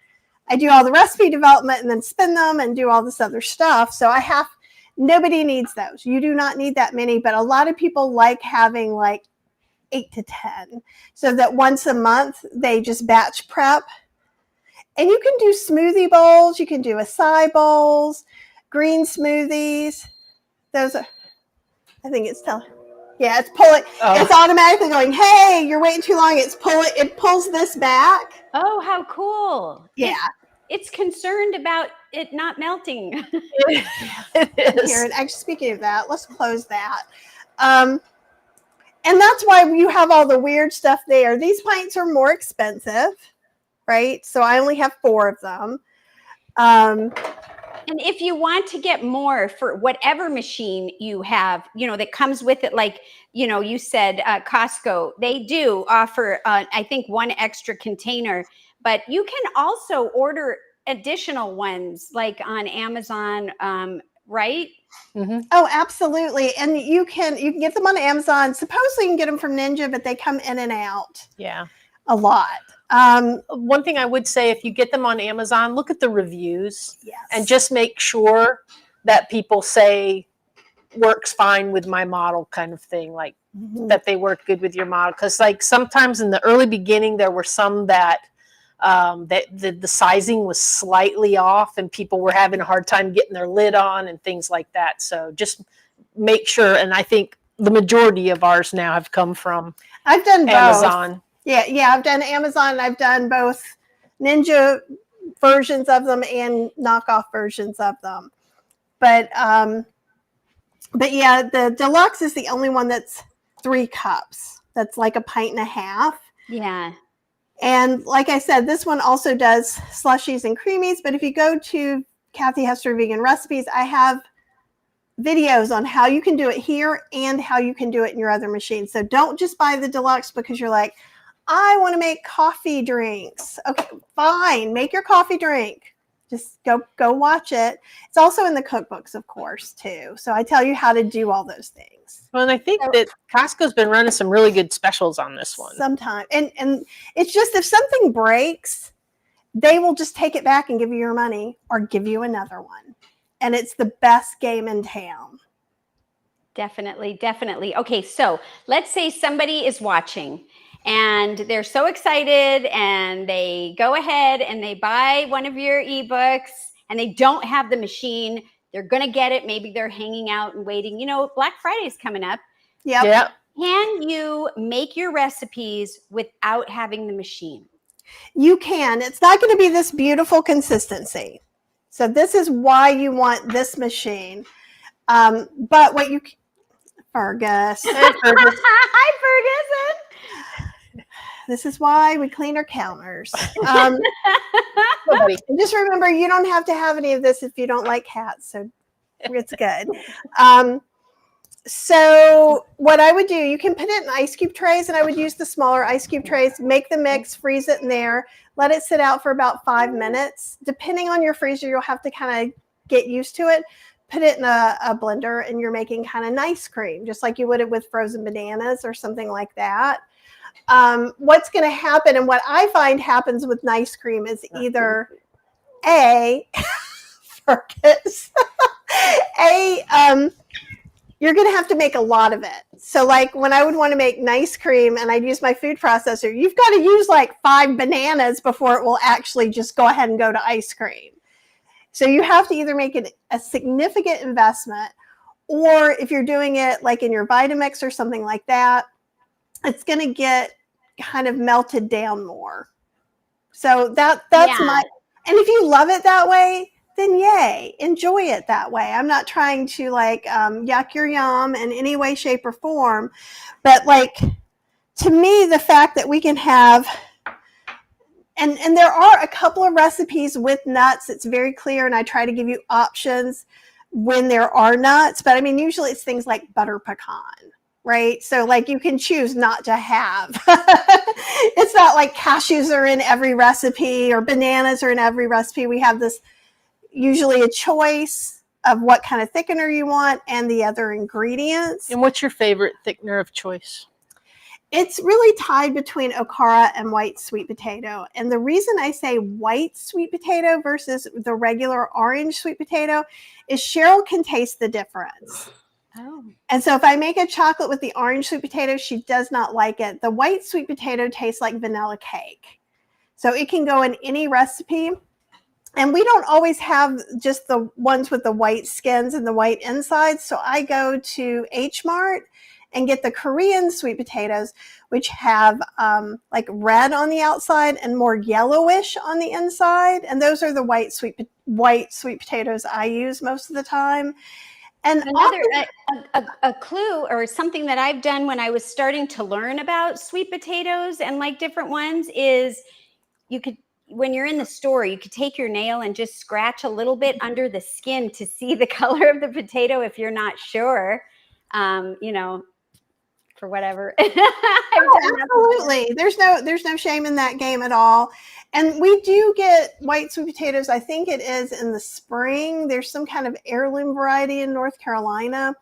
I do all the recipe development and then spin them and do all this other stuff. So nobody needs those. You do not need that many, but a lot of people like having like 8 to 10, so that once a month they just batch prep. And you can do smoothie bowls, you can do acai bowls, green smoothies. Those are, I think it's telling. Yeah, it's pulling. Oh. It's automatically going, hey, you're waiting too long. It pulls this back. Oh, how cool. Yeah. It's concerned about it not melting. It is. Here, and actually, speaking of that, let's close that. And that's why you have all the weird stuff there. These pints are more expensive, right? So I only have 4 of them. And if you want to get more for whatever machine you have, that comes with it, like, you said, Costco, they do offer, I think, 1 extra container, but you can also order additional ones like on Amazon, right? Mm-hmm. Oh, absolutely. And you can get them on Amazon. Supposedly you can get them from Ninja, but they come in and out. Yeah. A lot. One thing I would say, if you get them on Amazon, look at the reviews. Yes. And just make sure that people say works fine with my model, kind of thing, like that they work good with your model. Because like sometimes in the early beginning, there were some that the sizing was slightly off and people were having a hard time getting their lid on and things like that. So just make sure. And I think the majority of ours now have come from I've done Amazon. Both. Yeah, I've done Amazon. I've done both Ninja versions of them and knockoff versions of them. But yeah, the deluxe is the only one that's 3 cups. That's like a pint and a half. Yeah. And like I said, this one also does slushies and creamies. But if you go to Kathy Hester Vegan Recipes, I have videos on how you can do it here and how you can do it in your other machines. So don't just buy the deluxe because you're like, I want to make coffee drinks. Okay, fine. Make your coffee drink. Just go watch it. It's also in the cookbooks, of course, too. So I tell you how to do all those things. Well, and I think that Costco's been running some really good specials on this one. Sometimes. And it's just, if something breaks, they will just take it back and give you your money or give you another one. And it's the best game in town. Definitely, definitely. Okay, so let's say somebody is watching and they're so excited and they go ahead and they buy one of your ebooks and they don't have the machine. They're going to get it. Maybe they're hanging out and waiting. You know, Black Friday's coming up. Yep. Yeah. Can you make your recipes without having the machine? You can. It's not going to be this beautiful consistency. So this is why you want this machine. But what you, Fergus, Hi, Ferguson. this is why we clean our counters. Nobody. And just remember, you don't have to have any of this if you don't like cats. So it's good. So what I would do, you can put it in ice cube trays, and I would use the smaller ice cube trays, make the mix, freeze it in there, let it sit out for about 5 minutes. Depending on your freezer, you'll have to kind of get used to it. Put it in a blender, and you're making kind of nice cream, just like you would it with frozen bananas or something like that. What's going to happen, and what I find happens with nice cream, is either Fergus, you're going to have to make a lot of it. So like when I would want to make nice cream and I'd use my food processor, you've got to use like 5 bananas before it will actually just go ahead and go to ice cream. So you have to either make it a significant investment, or if you're doing it like in your Vitamix or something like that, it's going to get kind of melted down more. So that's my, and if you love it that way, then yay, enjoy it that way. I'm not trying to like yuck your yum in any way, shape, or form. But like, to me, the fact that we can have, and there are a couple of recipes with nuts, it's very clear, and I try to give you options when there are nuts. But I mean, usually it's things like butter pecan, right? So like you can choose not to have. It's not like cashews are in every recipe or bananas are in every recipe. We have this usually a choice of what kind of thickener you want and the other ingredients. And what's your favorite thickener of choice? It's really tied between okara and white sweet potato. And the reason I say white sweet potato versus the regular orange sweet potato is Cheryl can taste the difference. Oh. And so if I make a chocolate with the orange sweet potato, she does not like it. The white sweet potato tastes like vanilla cake. So it can go in any recipe. And we don't always have just the ones with the white skins and the white insides. So I go to H Mart and get the Korean sweet potatoes, which have like red on the outside and more yellowish on the inside. And those are the white sweet potatoes I use most of the time. And another a clue or something that I've done when I was starting to learn about sweet potatoes and like different ones is you could, when you're in the store, you could take your nail and just scratch a little bit under the skin to see the color of the potato if you're not sure, you know, for whatever. Absolutely. There's no shame in that game at all. And we do get white sweet potatoes. I think it is in the spring. There's some kind of heirloom variety in North Carolina.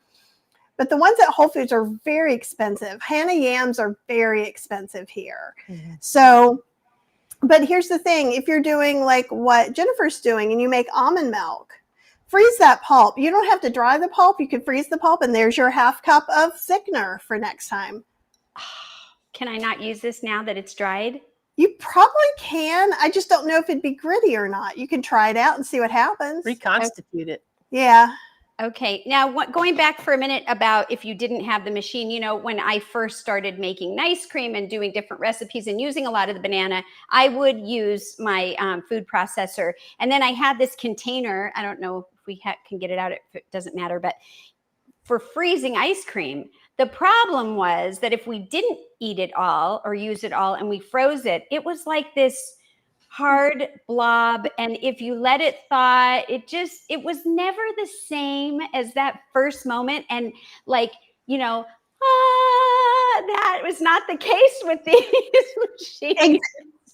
But the ones at Whole Foods are very expensive. Hannah yams are very expensive here. Mm-hmm. So, but here's the thing. If you're doing like what Jennifer's doing and you make almond milk, freeze that pulp. You don't have to dry the pulp. You can freeze the pulp and there's your half cup of thickener for next time. Can I not use this now that it's dried? You probably can. I just don't know if it'd be gritty or not. You can try it out and see what happens. Reconstitute it. Yeah. Okay. Now, going back for a minute about if you didn't have the machine, you know, when I first started making nice cream and doing different recipes and using a lot of the banana, I would use my food processor. And then I had this container. I don't know if we can get it out. It doesn't matter. But for freezing ice cream, the problem was that if we didn't eat it all or use it all and we froze it, it was like this hard blob, and if you let it thaw, it was never the same as that first moment. And like, you know, that was not the case with these machines.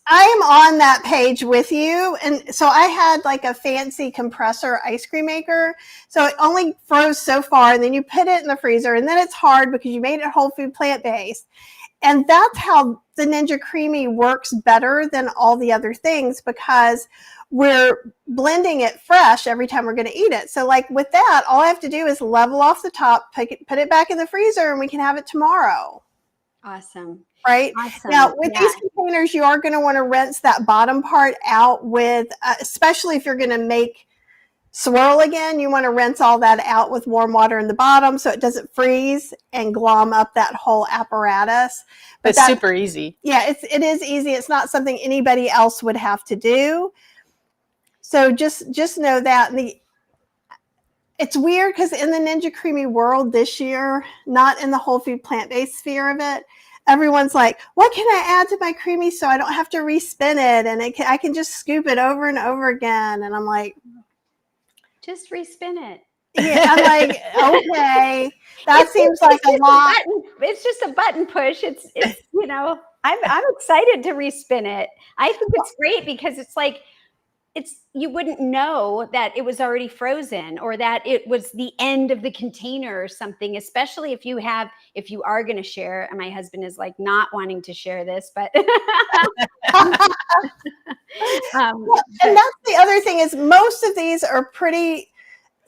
I am on that page with you. And so I had like a fancy compressor ice cream maker. So it only froze so far, and then you put it in the freezer, and then it's hard because you made it whole food plant-based. And that's how the Ninja Creami works better than all the other things, because we're blending it fresh every time we're going to eat it. So like with that, all I have to do is level off the top, put it back in the freezer, and we can have it tomorrow. Awesome. Right? Awesome. Now, with Yeah. these containers, you are going to want to rinse that bottom part out with, especially if you're going to make swirl again, you want to rinse all that out with warm water in the bottom so it doesn't freeze and glom up that whole apparatus. But It's super easy. Yeah, it is easy. It's not something anybody else would have to do. So just know that. It's weird because in the Ninja Creami world this year, not in the whole food plant-based sphere of it, everyone's like, what can I add to my creamy so I don't have to respin it, and I can just scoop it over and over again? And I'm like, just respin it. Yeah, I'm like, okay, that seems like a lot. It's just a button push. It's you know, I'm excited to respin it. I think it's great because it's like, you wouldn't know that it was already frozen or that it was the end of the container or something, especially if you are going to share. And my husband is like not wanting to share this, but And that's the other thing, is most of these are pretty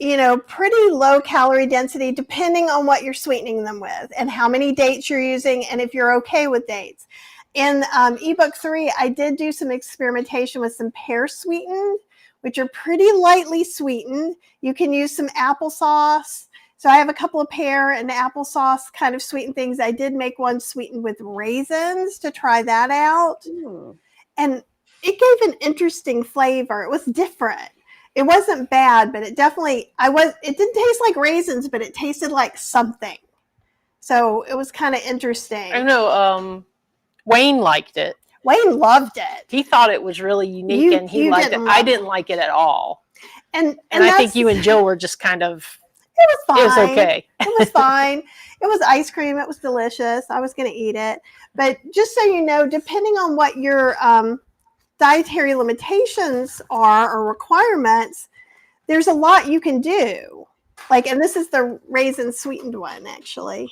low calorie density, depending on what you're sweetening them with and how many dates you're using, and if you're okay with dates. In ebook 3, I did do some experimentation with some pear sweetened, which are pretty lightly sweetened. You can use some applesauce. So I have a couple of pear and applesauce kind of sweetened things. I did make one sweetened with raisins to try that out. Ooh. And it gave an interesting flavor. It was different. It wasn't bad, but it didn't taste like raisins, but it tasted like something. So it was kind of interesting. I know Wayne liked it. Wayne loved it. He thought it was really unique, and he liked it. I didn't like it at all. And I think you and Jill were just kind of, it was fine. It was okay. It was fine. It was ice cream. It was delicious. I was going to eat it. But just so you know, depending on what your dietary limitations are or requirements, there's a lot you can do. Like, and this is the raisin sweetened one, actually.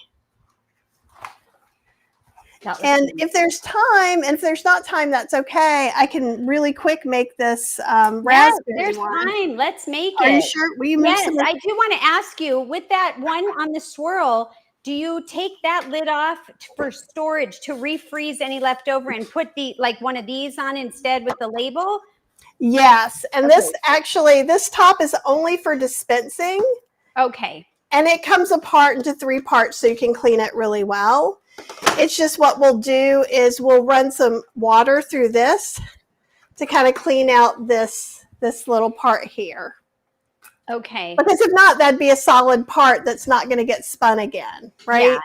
And if there's time, and if there's not time, that's okay. I can really quick make this raspberry there's one. time. Let's make it. Are you sure? Will you move Yes, some? I do want to ask you, with that one on the swirl, do you take that lid off for storage to refreeze any leftover and put one of these on instead with the label? Yes. And Okay. this top is only for dispensing. Okay. And it comes apart into 3 parts so you can clean it really well. It's just, what we'll do is we'll run some water through this to kind of clean out this little part here. Okay. Because if not, that'd be a solid part that's not going to get spun again, right?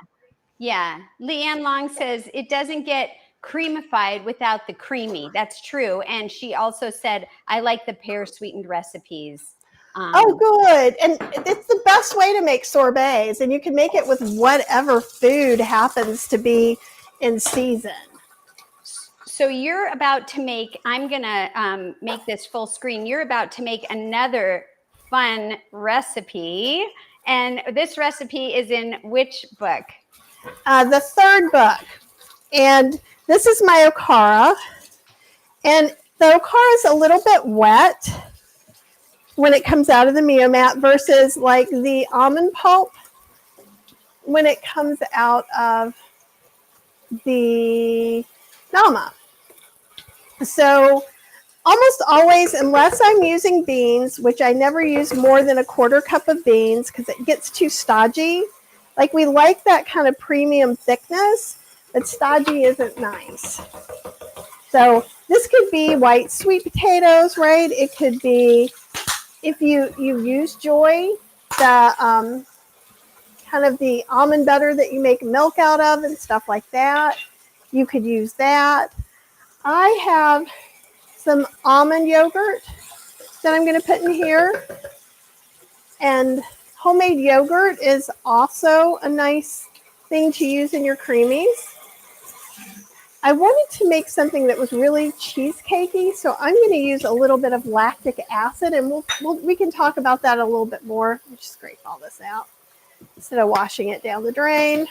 Yeah. Leanne Long says it doesn't get creamified without the creamy. That's true. And she also said, I like the pear sweetened recipes. Oh, good. And it's the best way to make sorbets, and you can make it with whatever food happens to be in season. So you're about to make, I'm going to make this full screen. You're about to make another fun recipe. And this recipe is in which book? The 3rd book. And this is my okara. And the okara is a little bit wet when it comes out of the Mio-Mat versus like the almond pulp when it comes out of the Nama. So almost always, unless I'm using beans, which I never use more than a 1/4 cup of beans because it gets too stodgy. Like, we like that kind of premium thickness, but stodgy isn't nice. So this could be white sweet potatoes, right? It could be, if you use Joy, the kind of the almond butter that you make milk out of and stuff like that, you could use that. I have some almond yogurt that I'm going to put in here. And homemade yogurt is also a nice thing to use in your creamies. I wanted to make something that was really cheesecakey, so I'm going to use a little bit of lactic acid, and we can talk about that a little bit more. I'll just scrape all this out instead of washing it down the drain.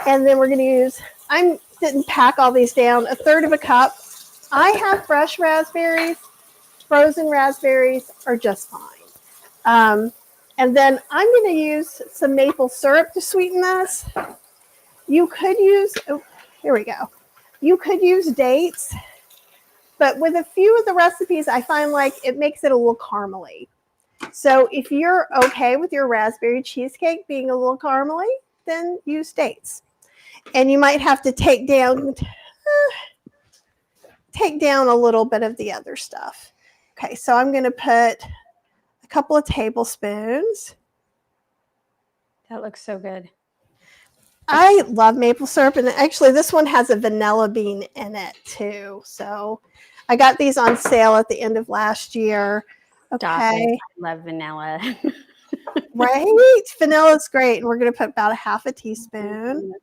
And then we're going to use, I didn't pack all these down, 1/3 of a cup. I have fresh raspberries. Frozen raspberries are just fine. And then I'm going to use some maple syrup to sweeten this. You could use, oh, here we go. You could use dates, but with a few of the recipes, I find like it makes it a little caramely. So if you're okay with your raspberry cheesecake being a little caramely, then use dates. And you might have to take down a little bit of the other stuff. Okay, so I'm going to put a couple of tablespoons. That looks so good. I love maple syrup, and actually this one has a vanilla bean in it too. So I got these on sale at the end of last year. Stop it. Okay, I love vanilla. right? Vanilla's great. And we're going to put about 1/2 teaspoon.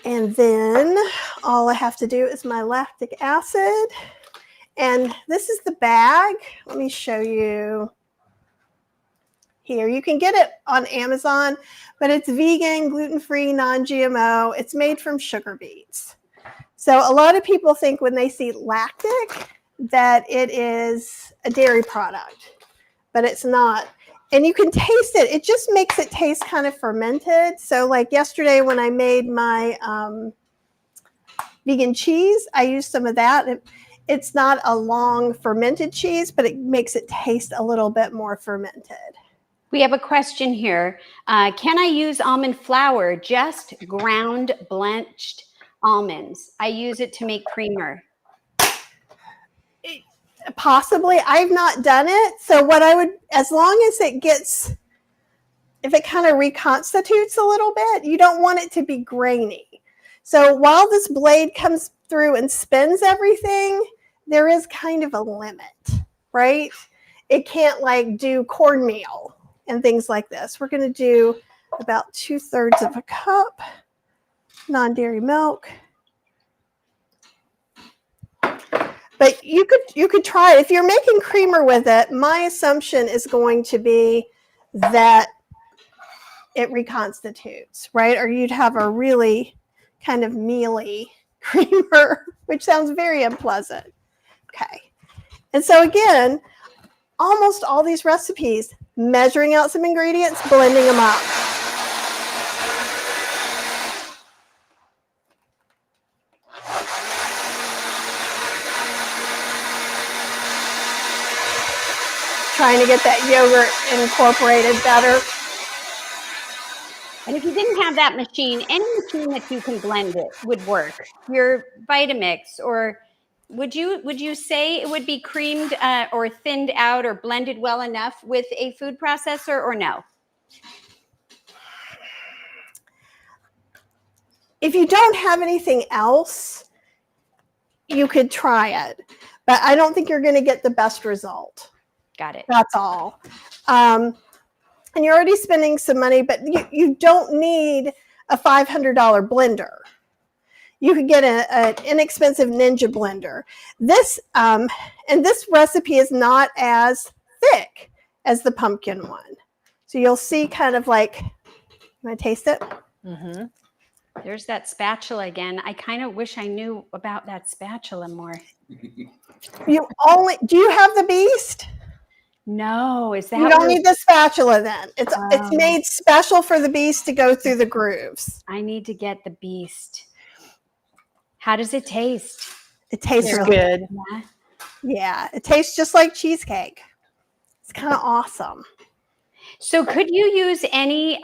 And then all I have to do is my lactic acid. And this is the bag. Let me show you. Here, you can get it on Amazon, but it's vegan, gluten-free, non-GMO. It's made from sugar beets. So a lot of people think when they see lactic that it is a dairy product, but it's not. And you can taste it. It just makes it taste kind of fermented. So like yesterday when I made my vegan cheese, I used some of that. It's not a long fermented cheese, but it makes it taste a little bit more fermented. We have a question here. Can I use almond flour, just ground blanched almonds? I use it to make creamer. Possibly. I've not done it. So what I would, as long as it gets, if it kind of reconstitutes a little bit, you don't want it to be grainy. So while this blade comes through and spins everything, there is kind of a limit, right? It can't like do cornmeal and things like this. We're going to do about 2/3 of a cup non-dairy milk. But you could try it. If you're making creamer with it, my assumption is going to be that it reconstitutes, right? Or you'd have a really kind of mealy creamer, which sounds very unpleasant. Okay. And so again, almost all these recipes, measuring out some ingredients, blending them up. Trying to get that yogurt incorporated better. And if you didn't have that machine, any machine that you can blend it would work. Your Vitamix, or would you say it would be creamed or thinned out or blended well enough with a food processor, or no? If you don't have anything else, you could try it, but I don't think you're going to get the best result. Got it. That's all. And you're already spending some money, but you don't need a $500 blender. You could get an inexpensive Ninja blender. This and this recipe is not as thick as the pumpkin one. So you'll see kind of like, you want to taste it? Mm-hmm. There's that spatula again. I kind of wish I knew about that spatula more. Do you have the Beast? No, is that? You don't need the spatula then. It's made special for the Beast to go through the grooves. I need to get the Beast. How does it taste? It tastes It's really good. Yeah. Yeah, it tastes just like cheesecake. It's kind of awesome. So could you use any,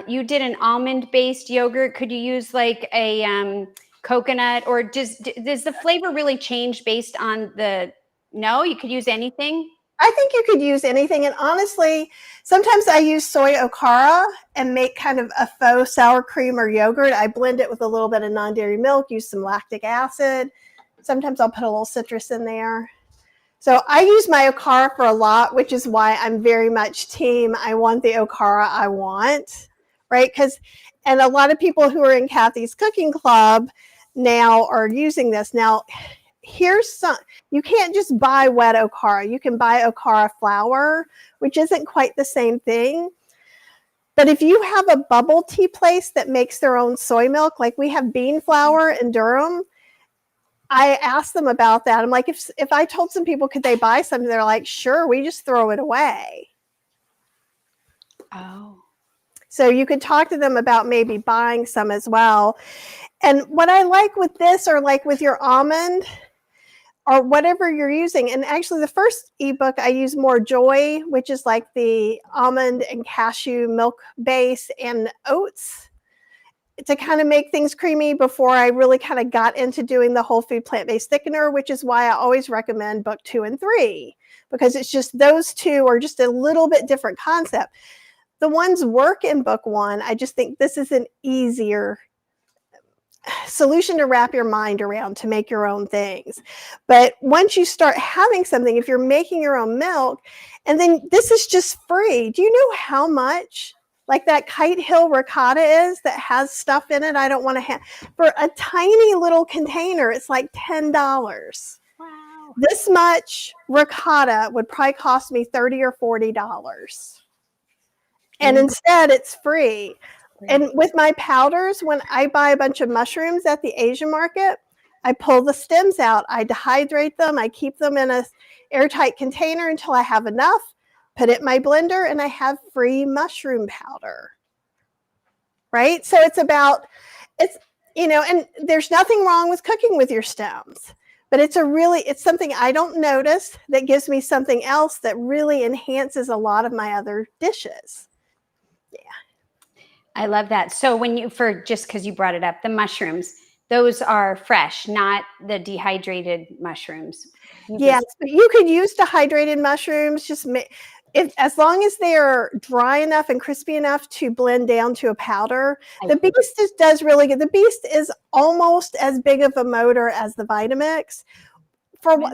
you did an almond-based yogurt. Could you use like a coconut, or does the flavor really change based on no, you could use anything? I think you could use anything. And honestly, sometimes I use soy okara and make kind of a faux sour cream or yogurt. I blend it with a little bit of non-dairy milk, use some lactic acid. Sometimes I'll put a little citrus in there. So I use my okara for a lot, which is why I'm very much team, I want the okara I want, right? And a lot of people who are in Kathy's Cooking Club now are using this. Now, here's some, you can't just buy wet okara. You can buy okara flour, which isn't quite the same thing. But if you have a bubble tea place that makes their own soy milk, like we have bean flour in Durham, I asked them about that. I'm like, if I told some people, could they buy something? They're like, sure, we just throw it away. Oh. So you could talk to them about maybe buying some as well. And what I like with this, or like with your almond, or whatever you're using, and actually the first ebook I use more Joy, which is like the almond and cashew milk base and oats to kind of make things creamy before I really kind of got into doing the whole food plant-based thickener, which is why I always recommend book 2 and 3, because it's just those two are just a little bit different concept. The ones work in book 1. I just think this is an easier solution to wrap your mind around to make your own things. But once you start having something, if you're making your own milk, and then this is just free. Do you know how much like that Kite Hill ricotta is that has stuff in it I don't want to have? For a tiny little container, it's like $10. Wow. This much ricotta would probably cost me $30 or $40. And instead it's free. And with my powders, when I buy a bunch of mushrooms at the Asian market, I pull the stems out, I dehydrate them, I keep them in a airtight container until I have enough, put it in my blender, and I have free mushroom powder. Right? So it's and there's nothing wrong with cooking with your stems, but it's something I don't notice that gives me something else that really enhances a lot of my other dishes. Yeah. I love that. So just because you brought it up, the mushrooms, those are fresh, not the dehydrated mushrooms. Yes, but you could use dehydrated mushrooms. As long as they are dry enough and crispy enough to blend down to a powder. The Beast does really good. The Beast is almost as big of a motor as the Vitamix.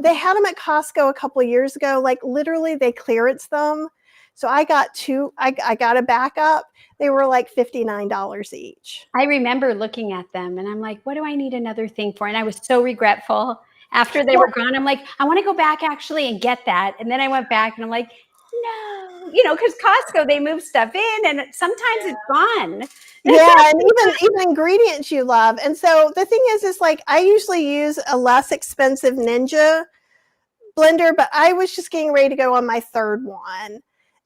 They had them at Costco a couple of years ago. Like literally, they clearance them. So I got two. I got a backup. They were like $59 each. I remember looking at them and I'm like, what do I need another thing for? And I was so regretful after they were gone. I'm like, I want to go back actually and get that. And then I went back and I'm like, no, because Costco, they move stuff in and sometimes it's gone. Yeah, and even ingredients you love. And so the thing is like I usually use a less expensive Ninja blender, but I was just getting ready to go on my third one.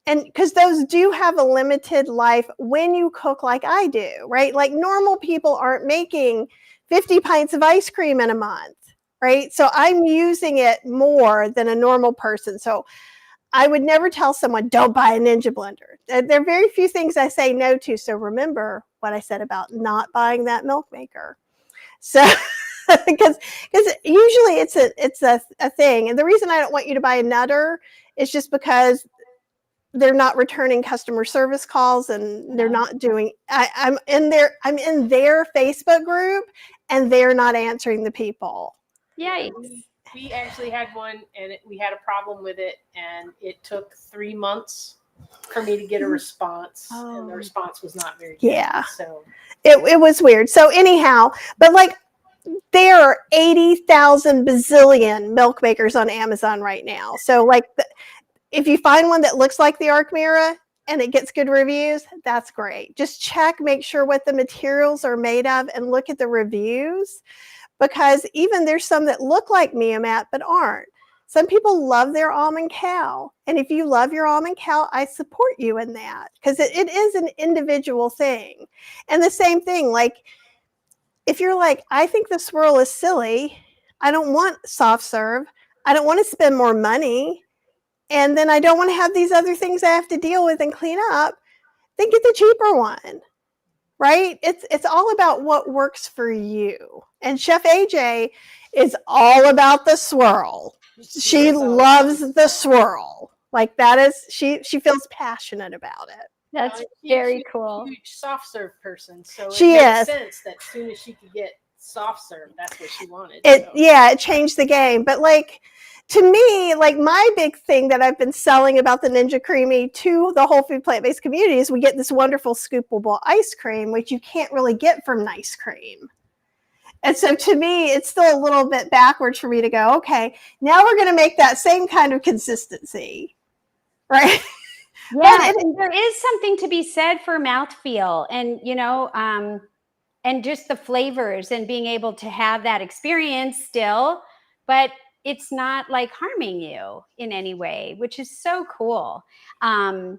And because those do have a limited life when you cook like I do, right? Like normal people aren't making 50 pints of ice cream in a month, right? So I'm using it more than a normal person. So I would never tell someone, don't buy a Ninja blender. There are very few things I say no to. So remember what I said about not buying that milk maker. So because usually it's a thing. And the reason I don't want you to buy a Nutter is just because they're not returning customer service calls and they're not doing, I'm in their Facebook group and they're not answering the people. Yikes. We actually had one and we had a problem with it and it took 3 months for me to get a response and the response was not very good. Yeah. So it was weird. So anyhow, but like there are 80,000 bazillion milk makers on Amazon right now. So like if you find one that looks like the Arc Mirror and it gets good reviews, that's great. Just check, make sure what the materials are made of and look at the reviews, because even there's some that look like Meomat but aren't. Some people love their almond cow. And if you love your almond cow, I support you in that because it is an individual thing. And the same thing, like if you're like, I think the Swirl is silly, I don't want soft serve, I don't want to spend more money, and then I don't want to have these other things I have to deal with and clean up, then get the cheaper one, right? It's all about what works for you. And Chef AJ is all about the Swirl. She loves the Swirl. Like that is, she feels passionate about it. That's very she's cool. a huge soft serve person, so She it makes is. sense that as soon as she could get soft serve, that's what she wanted. It changed the game. But like to me, like my big thing that I've been selling about the Ninja Creami to the whole food plant-based community is we get this wonderful scoopable ice cream, which you can't really get from Nice Cream. And so to me, it's still a little bit backwards for me to go, okay, now we're going to make that same kind of consistency, right? Yeah, and there is something to be said for mouthfeel and, and just the flavors and being able to have that experience still, but it's not like harming you in any way, which is so cool. Apple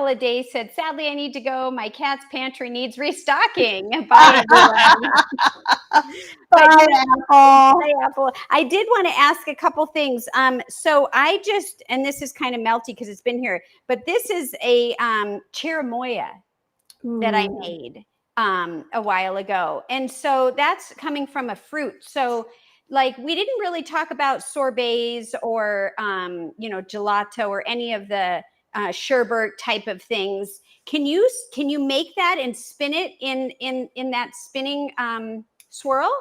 a Day said, sadly, I need to go. My cat's pantry needs restocking. Bye, everyone. Bye, Apple. Bye, Apple. I did want to ask a couple things. So I just, and this is kind of melty because it's been here, but this is a cherimoya that I made a while ago. And so that's coming from a fruit. So like we didn't really talk about sorbets or, gelato or any of the sherbet type of things. Can you make that and spin it in that spinning swirl?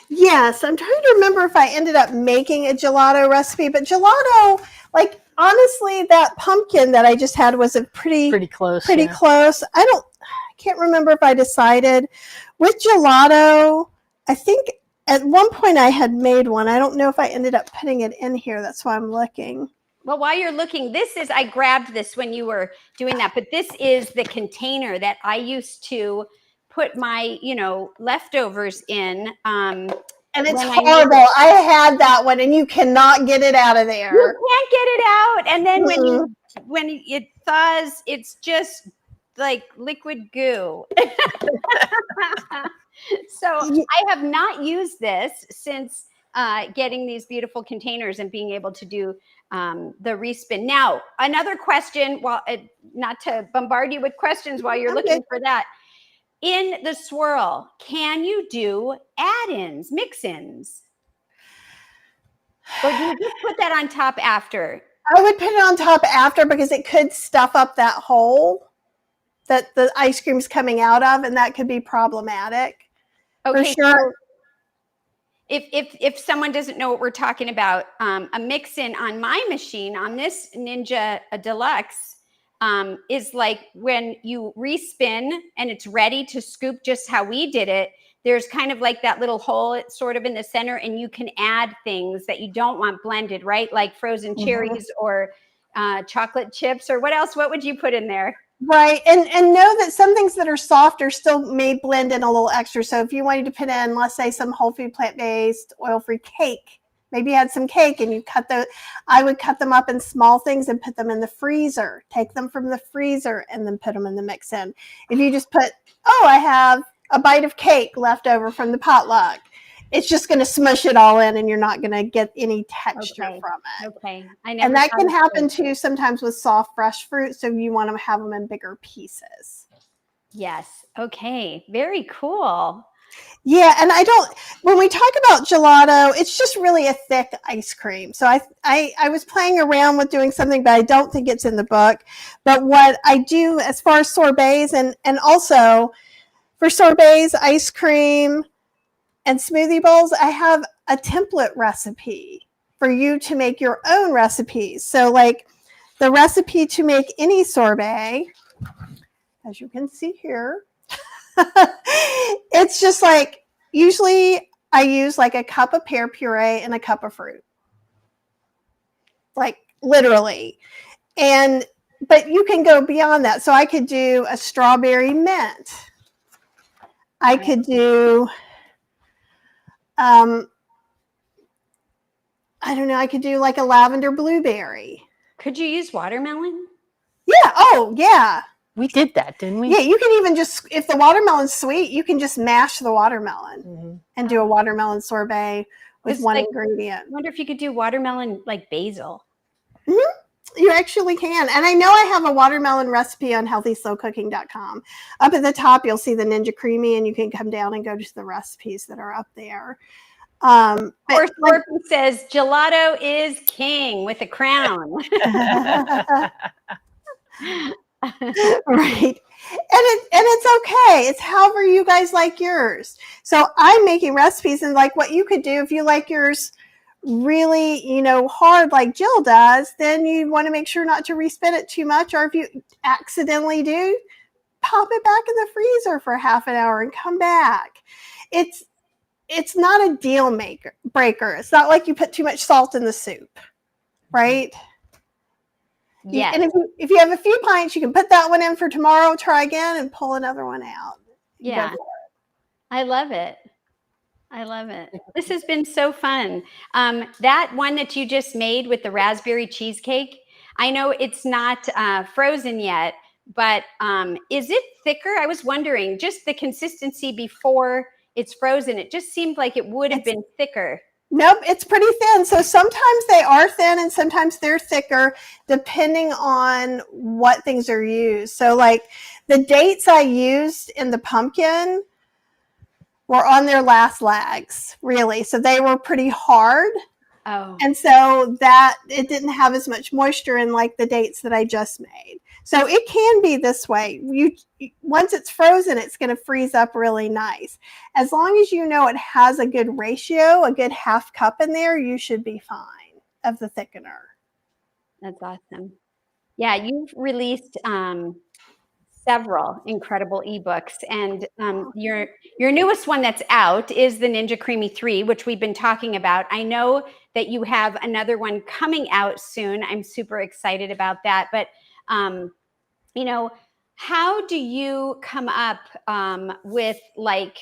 Yes, I'm trying to remember if I ended up making a gelato recipe, but gelato, like honestly, that pumpkin that I just had was a pretty close. Close. I can't remember if I decided with gelato. I think at one point I had made one. I don't know if I ended up putting it in here. That's why I'm looking. Well, while you're looking, I grabbed this when you were doing that, but this is the container that I used to put my, leftovers in. And it's horrible. I had that one and you cannot get it out of there. You can't get it out. And then when it thaws, it's just like liquid goo. So I have not used this since getting these beautiful containers and being able to do the respin. Now, another question, not to bombard you with questions while you're looking for that. In the swirl, can you do add-ins, mix-ins? Or do you just put that on top after? I would put it on top after because it could stuff up that hole that the ice cream's coming out of, and that could be problematic. Okay, for sure. So if someone doesn't know what we're talking about, a mix-in on my machine, on this Ninja Deluxe, is like when you respin and it's ready to scoop just how we did it, there's kind of like that little hole it's sort of in the center, and you can add things that you don't want blended, right? Like frozen cherries or chocolate chips or what else? What would you put in there? Right. And know that some things that are softer still may blend in a little extra. So if you wanted to put in, let's say, some whole food, plant-based, oil-free cake, maybe you had some cake and you I would cut them up in small things and put them in the freezer, take them from the freezer and then put them in the mix-in. If you just put, I have a bite of cake left over from the potluck, it's just going to smush it all in and you're not going to get any texture from it. Okay. And that can happen too sometimes with soft, fresh fruit. So you want to have them in bigger pieces. Yes. Okay. Very cool. Yeah. And when we talk about gelato, it's just really a thick ice cream. So I was playing around with doing something, but I don't think it's in the book. But what I do as far as sorbets and also for sorbets, ice cream, and smoothie bowls, I have a template recipe for you to make your own recipes. So like the recipe to make any sorbet, as you can see here, it's just like, usually I use like a cup of pear puree and a cup of fruit. Like literally. But you can go beyond that. So I could do a strawberry mint. I could do I don't know, I could do like a lavender blueberry. Could you use watermelon? Yeah. Oh, yeah. We did that, didn't we? Yeah, you can even just, if the watermelon's sweet, you can just mash the watermelon and do a watermelon sorbet with one ingredient. I wonder if you could do watermelon like basil. You actually can. And I know I have a watermelon recipe on healthyslowcooking.com. Up at the top, you'll see the Ninja Creami, and you can come down and go to the recipes that are up there. Or Scorpio says gelato is king with a crown. Right. And it's okay. It's however you guys like yours. So I'm making recipes, and like what you could do if you like yours really, hard like Jill does, then you want to make sure not to respin it too much. Or if you accidentally do, pop it back in the freezer for half an hour and come back. It's not a deal breaker. It's not like you put too much salt in the soup, right? Yes. And if you have a few pints, you can put that one in for tomorrow, try again, and pull another one out. Yeah. Go for I love it. I love it. This has been so fun. That one that you just made with the raspberry cheesecake, I know it's not frozen yet, but is it thicker? I was wondering, just the consistency before it's frozen, it just seemed like it would have been thicker. Nope, it's pretty thin. So sometimes they are thin and sometimes they're thicker depending on what things are used. So like the dates I used in the pumpkin were on their last legs, really. So they were pretty hard. Oh. And so that it didn't have as much moisture in like the dates that I just made. So it can be this way. Once it's frozen, it's going to freeze up really nice. As long as you know it has a good ratio, a good half cup in there, you should be fine of the thickener. That's awesome. Yeah, you've released several incredible ebooks, and your newest one that's out is the Ninja Creami 3, which we've been talking about. I know that you have another one coming out soon. I'm super excited about that. But you know, how do you come up with like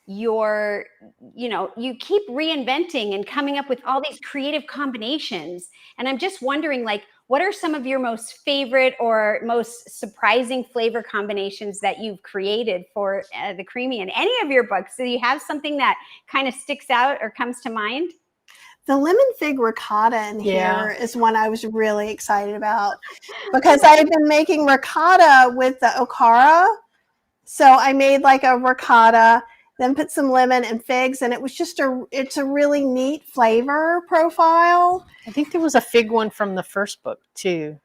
your, you keep reinventing and coming up with all these creative combinations. And I'm just wondering, like, what are some of your most favorite or most surprising flavor combinations that you've created for the Creami in any of your books? Do you have something that kind of sticks out or comes to mind? The lemon fig ricotta in Yeah. here is one I was really excited about because I had been making ricotta with the okara. So I made like a ricotta, then put some lemon and figs, and it was just it's a really neat flavor profile. I think there was a fig one from the first book too.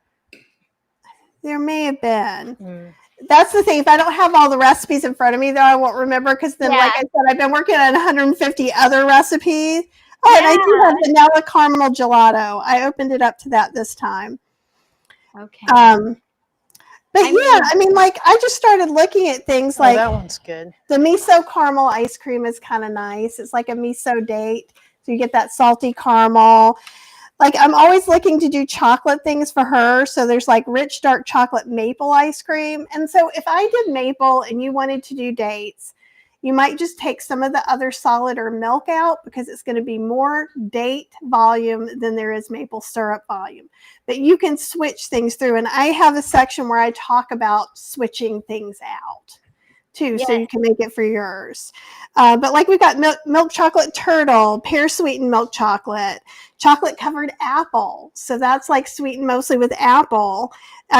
There may have been. Mm. That's the thing. If I don't have all the recipes in front of me, though, I won't remember because then, like I said, I've been working on 150 other recipes. Oh, and I do have vanilla caramel gelato. I opened it up to that this time. Okay. But I mean, like I just started looking at things like that one's good. The miso caramel ice cream is kind of nice. It's like a miso date, so you get that salty caramel. Like I'm always looking to do chocolate things for her. So there's like rich dark chocolate maple ice cream. And so if I did maple and you wanted to do dates, you might just take some of the other solid or milk out because it's going to be more date volume than there is maple syrup volume. But you can switch things through. And I have a section where I talk about switching things out too, so you can make it for yours. But like we've got milk chocolate turtle, pear sweetened milk chocolate, chocolate covered apple. So that's like sweetened mostly with apple,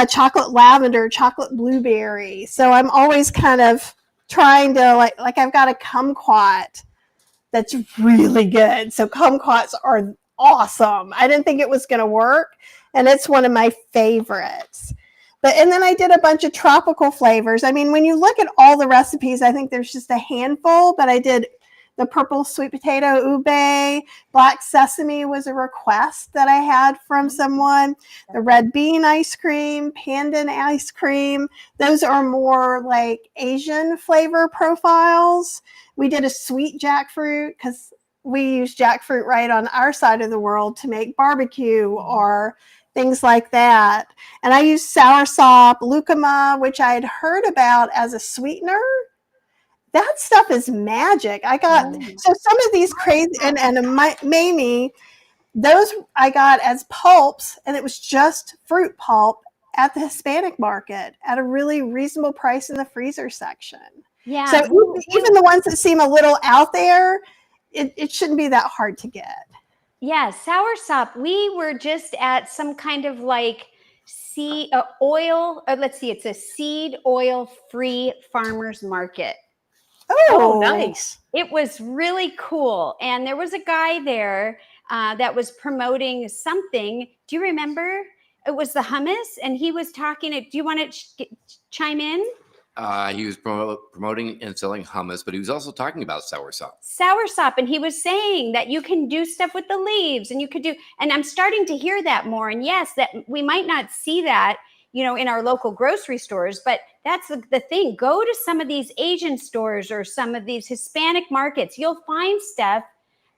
chocolate lavender, chocolate blueberry. So I'm always kind of trying to like I've got a kumquat that's really good. So kumquats are awesome. I didn't think it was going to work, and it's one of my favorites. And then I did a bunch of tropical flavors. I mean, when you look at all the recipes, I think there's just a handful, but I did the purple sweet potato ube, black sesame was a request that I had from someone, the red bean ice cream, pandan ice cream. Those are more like Asian flavor profiles. We did a sweet jackfruit because we use jackfruit right on our side of the world to make barbecue or things like that. And I used soursop, lucuma, which I had heard about as a sweetener. That stuff is magic. I got, so some of these crazy, and Mamie, those I got as pulps, and it was just fruit pulp at the Hispanic market at a really reasonable price in the freezer section. Yeah. So even the ones that seem a little out there, it shouldn't be that hard to get. Yeah, soursop. We were just at some kind of like seed oil. Let's see, it's a seed oil free farmers market. Oh, nice. It was really cool. And there was a guy there that was promoting something. Do you remember? It was the hummus, and he was talking. Do you want to chime in? He was promoting and selling hummus, but he was also talking about soursop. Soursop, and he was saying that you can do stuff with the leaves, and you could do. And I'm starting to hear that more. And yes, that we might not see that, in our local grocery stores, but that's the thing. Go to some of these Asian stores or some of these Hispanic markets. You'll find stuff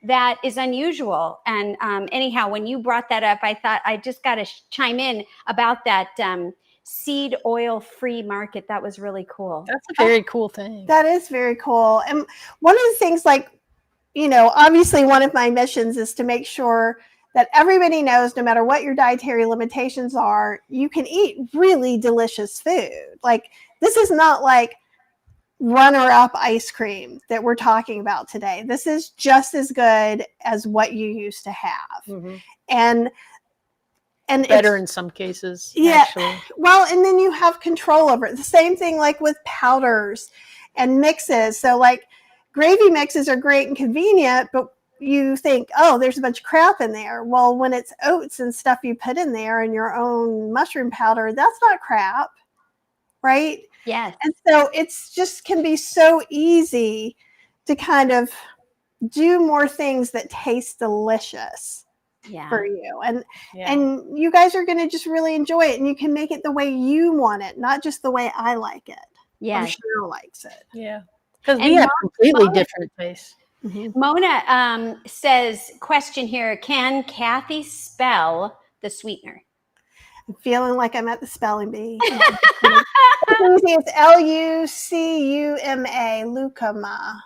that is unusual. And anyhow, when you brought that up, I thought I just got to chime in about that seed oil free market. That was really cool. That's a very cool thing. That is very cool. And one of the things, like, obviously one of my missions is to make sure that everybody knows, no matter what your dietary limitations are, you can eat really delicious food. Like, this is not like runner-up ice cream that we're talking about today. This is just as good as what you used to have. Mm-hmm. And better in some cases. Yeah. Actually. Well, and then you have control over it. The same thing like with powders and mixes. So like gravy mixes are great and convenient, but you think, oh, there's a bunch of crap in there. Well, when it's oats and stuff you put in there and your own mushroom powder, that's not crap, right? Yes. And so it's just can be so easy to kind of do more things that taste delicious for you. And you guys are going to just really enjoy it, and you can make it the way you want it, not just the way I like it. Yeah. Or Cheryl likes it. Yeah. Because we have completely different tastes. Mm-hmm. Mona says, question here, can Kathy spell the sweetener? I'm feeling like I'm at the spelling bee. It's Lucuma, Lucuma.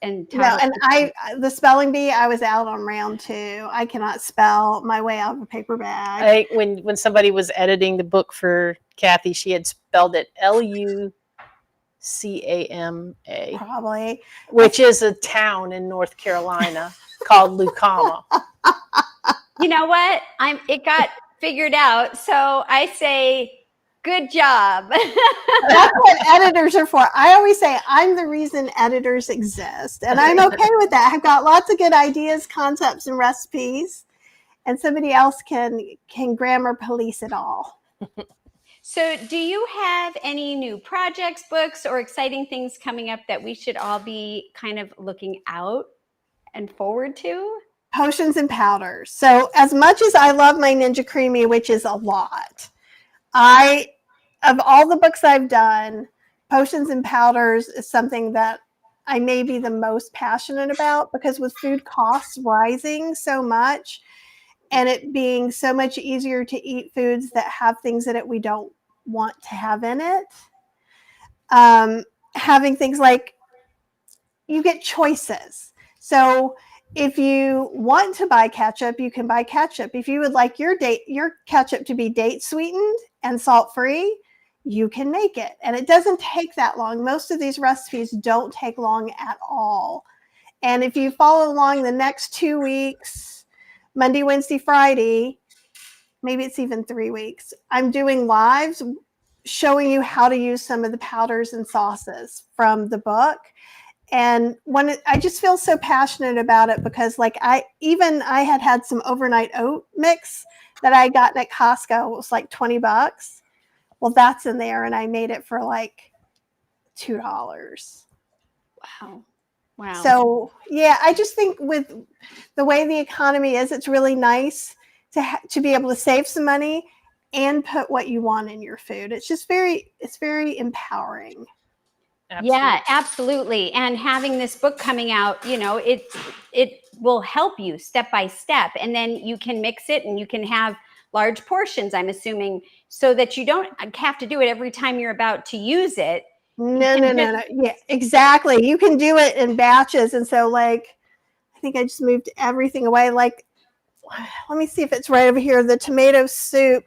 And the spelling bee, I was out on round 2. I cannot spell my way out of a paper bag. When somebody was editing the book for Kathy, she had spelled it Lucama, Probably. which is a town in North Carolina called Lucama. You know what? It got figured out. So I say, good job. That's what editors are for. I always say I'm the reason editors exist, and I'm okay with that. I've got lots of good ideas, concepts, and recipes, and somebody else can grammar police it all. So do you have any new projects, books, or exciting things coming up that we should all be kind of looking out and forward to? Potions and powders. So as much as I love my Ninja Creami, which is a lot, of all the books I've done, potions and powders is something that I may be the most passionate about, because with food costs rising so much and it being so much easier to eat foods that have things in it we don't want to have in it, having things like you get choices. So if you want to buy ketchup, you can buy ketchup. If you would like your ketchup to be date sweetened and salt free, you can make it. And it doesn't take that long. Most of these recipes don't take long at all. And if you follow along the next 2 weeks, Monday, Wednesday, Friday, maybe it's even 3 weeks, I'm doing lives showing you how to use some of the powders and sauces from the book. And I just feel so passionate about it, because like I had some overnight oat mix that I got at Costco. It was like $20. Well, that's in there, and I made it for like $2. Wow. So yeah, I just think with the way the economy is, it's really nice to be able to save some money and put what you want in your food. It's very empowering. Absolutely. Yeah, absolutely. And having this book coming out, it will help you step by step, and then you can mix it and you can have large portions, I'm assuming, so that you don't have to do it every time you're about to use it. No. Yeah, exactly. You can do it in batches. And so like, I think I just moved everything away. Like, let me see if it's right over here. The tomato soup.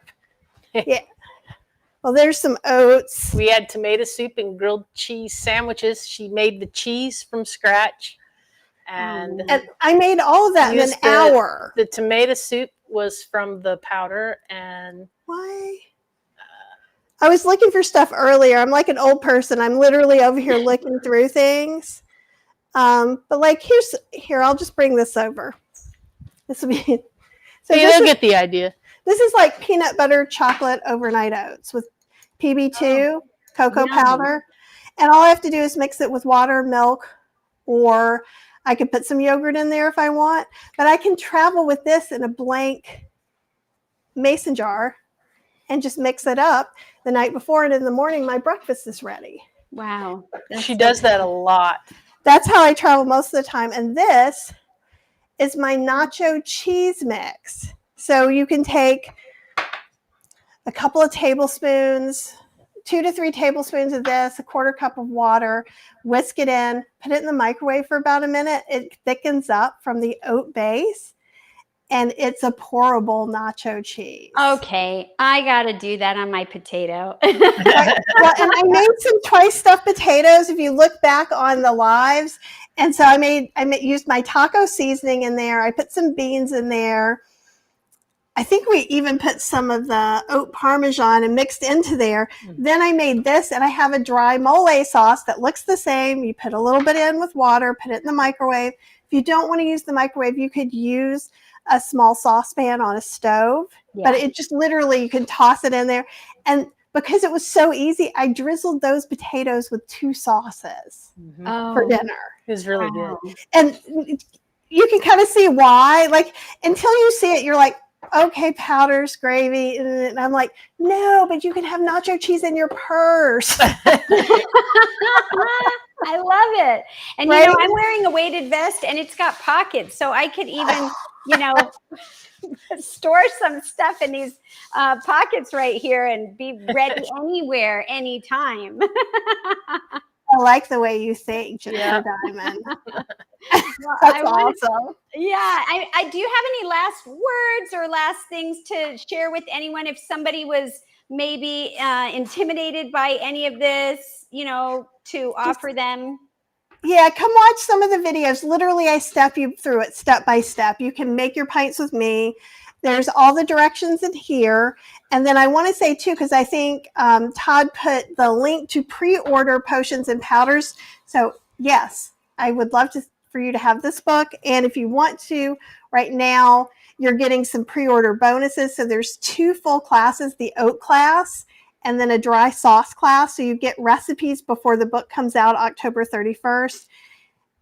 Yeah. Well, there's some oats. We had tomato soup and grilled cheese sandwiches. She made the cheese from scratch. And I made all of that in an hour. The tomato soup was from the powder. And why? I was looking for stuff earlier. I'm like an old person. I'm literally over here looking through things. But like, here, I'll just bring this over. This will be, so you'll get the idea. This is like peanut butter chocolate overnight oats with PB2 cocoa powder. And all I have to do is mix it with water, milk, or I could put some yogurt in there if I want. But I can travel with this in a blank mason jar and just mix it up the night before. And in the morning, my breakfast is ready. Wow. She does that a lot. that's how I travel most of the time. And this is my nacho cheese mix. So you can take a couple of tablespoons, 2 to 3 tablespoons of this, a quarter cup of water, whisk it in, put it in the microwave for about a minute. It thickens up from the oat base, and it's a pourable nacho cheese. Okay, I got to do that on my potato. Well, and I made some twice stuffed potatoes. If you look back on the lives, and so I used my taco seasoning in there. I put some beans in there. I think we even put some of the oat parmesan and mixed into there. Then I made this, and I have a dry mole sauce that looks the same. You put a little bit in with water, put it in the microwave. If you don't want to use the microwave, you could use a small saucepan on a stove. Yeah. But it just literally, you can toss it in there. And because it was so easy, I drizzled those potatoes with 2 sauces for dinner. It was really Wow. good. And you can kind of see why. Like, until you see it, you're like, okay, powders, gravy. And I'm like, no, but you can have nacho cheese in your purse. I love it. And Right? I'm wearing a weighted vest and it's got pockets. So I could even, store some stuff in these pockets right here and be ready anywhere, anytime. I like the way you think, Jennifer Diamond. That's awesome. Yeah. I do you have any last words or last things to share with anyone if somebody was maybe intimidated by any of this, to offer them? Yeah, come watch some of the videos. Literally, I step you through it step by step. You can make your pints with me. There's all the directions in here. And then I want to say, too, because I think Todd put the link to pre-order potions and powders. So, yes, I would love for you to have this book. And if you want to, right now, you're getting some pre-order bonuses. So there's 2 full classes, the oat class and then a dry sauce class. So you get recipes before the book comes out October 31st.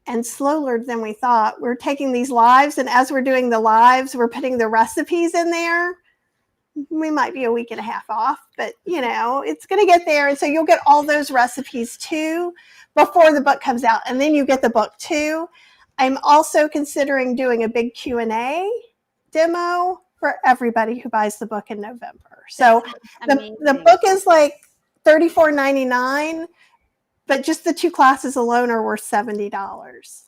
And slower than we thought. We're taking these lives, and as we're doing the lives, we're putting the recipes in there. We might be a week and a half off, but it's going to get there. And so you'll get all those recipes too before the book comes out, and then you get the book too. I'm also considering doing a big Q&A demo for everybody who buys the book in November. So the book is like $34.99. But just the 2 classes alone are worth $70.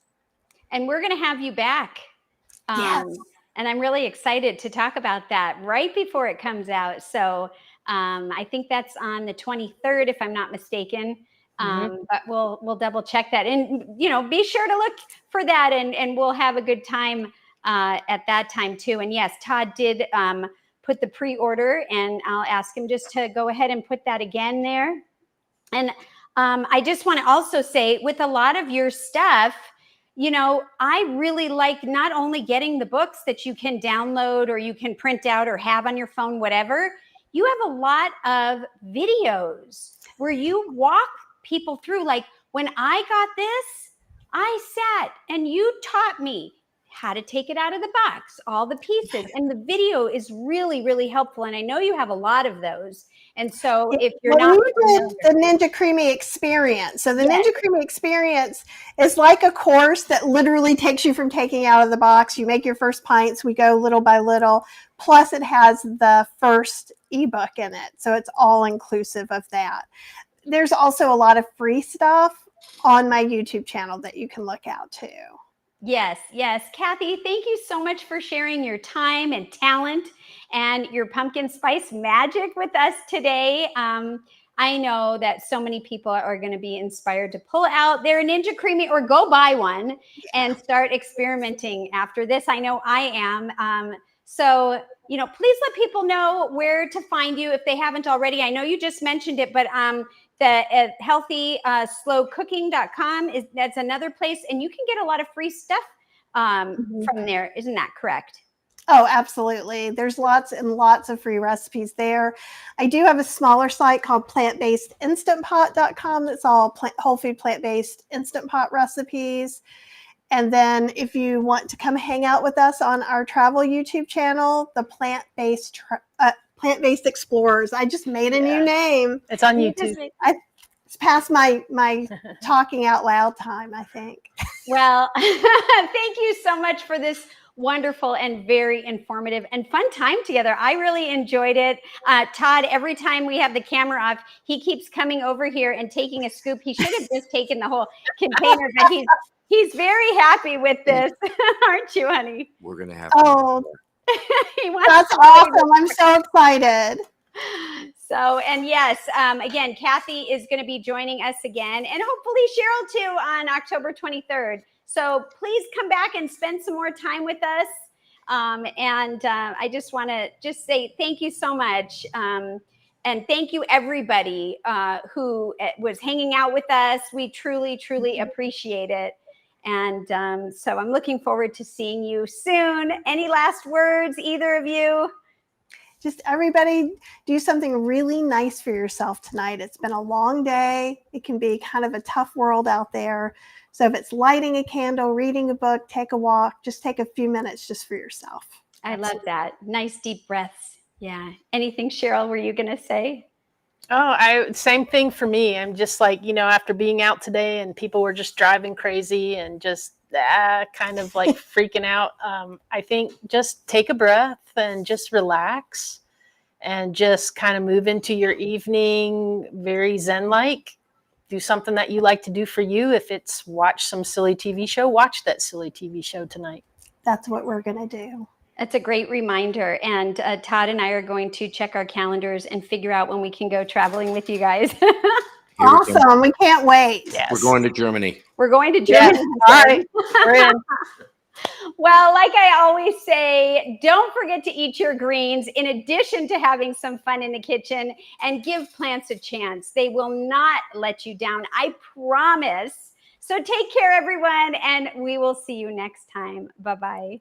And we're going to have you back. Yes. And I'm really excited to talk about that right before it comes out. So I think that's on the 23rd, if I'm not mistaken. But we'll double check that. And, be sure to look for that. And we'll have a good time at that time, too. And yes, Todd did put the pre-order. And I'll ask him just to go ahead and put that again there. And I just want to also say, with a lot of your stuff, I really like not only getting the books that you can download or you can print out or have on your phone, whatever. You have a lot of videos where you walk people through. Like when I got this, I sat and you taught me how to take it out of the box, all the pieces. And the video is really, really helpful. And I know you have a lot of those. And so if you're not... We did the Ninja Creami experience. So the Ninja Creami experience is like a course that literally takes you from taking out of the box. You make your first pints. We go little by little. Plus it has the first ebook in it. So it's all inclusive of that. There's also a lot of free stuff on my YouTube channel that you can look out to. Yes. Kathy, thank you so much for sharing your time and talent and your pumpkin spice magic with us today. I know that so many people are going to be inspired to pull out their Ninja Creami or go buy one and start experimenting after this. I know I am. So, please let people know where to find you if they haven't already. I know you just mentioned it, but the healthyslowcooking.com that's another place, and you can get a lot of free stuff from there. Isn't that correct? Oh, absolutely. There's lots and lots of free recipes there. I do have a smaller site called plantbasedinstantpot.com. That's all whole food plant-based Instant Pot recipes. And then if you want to come hang out with us on our travel YouTube channel, the Plant-Based Explorers. I just made a new name. It's on YouTube. It's past my talking out loud time, I think. Well, thank you so much for this wonderful and very informative and fun time together. I really enjoyed it. Todd, every time we have the camera off, he keeps coming over here and taking a scoop. He should have just taken the whole container, but he's very happy with this, aren't you, honey? We're gonna have. Oh, He wants that's to really- awesome. I'm so excited. So, and yes, again, Kathy is going to be joining us again, and hopefully Cheryl too on October 23rd. So please come back and spend some more time with us. I just want to just say thank you so much. And thank you everybody who was hanging out with us. We truly, truly appreciate it. And so I'm looking forward to seeing you soon. Any last words, either of you? Just everybody do something really nice for yourself tonight. It's been a long day. It can be kind of a tough world out there. So if it's lighting a candle, reading a book, take a walk, just take a few minutes just for yourself. I love that. Nice deep breaths. Yeah. Anything, Cheryl, were you going to say? Oh, same thing for me. I'm just like, after being out today and people were just driving crazy and just kind of like freaking out. I think just take a breath and just relax and just kind of move into your evening very Zen-like. Do something that you like to do for you. If it's watch some silly TV show, watch that silly TV show tonight. That's what we're going to do. That's a great reminder. And Todd and I are going to check our calendars and figure out when we can go traveling with you guys. Here we go. Awesome. We can't wait. Yes. We're going to Germany. We're going to Germany. Yes. All right. We're in. Well, like I always say, don't forget to eat your greens in addition to having some fun in the kitchen, and give plants a chance. They will not let you down. I promise. So take care, everyone, and we will see you next time. Bye-bye.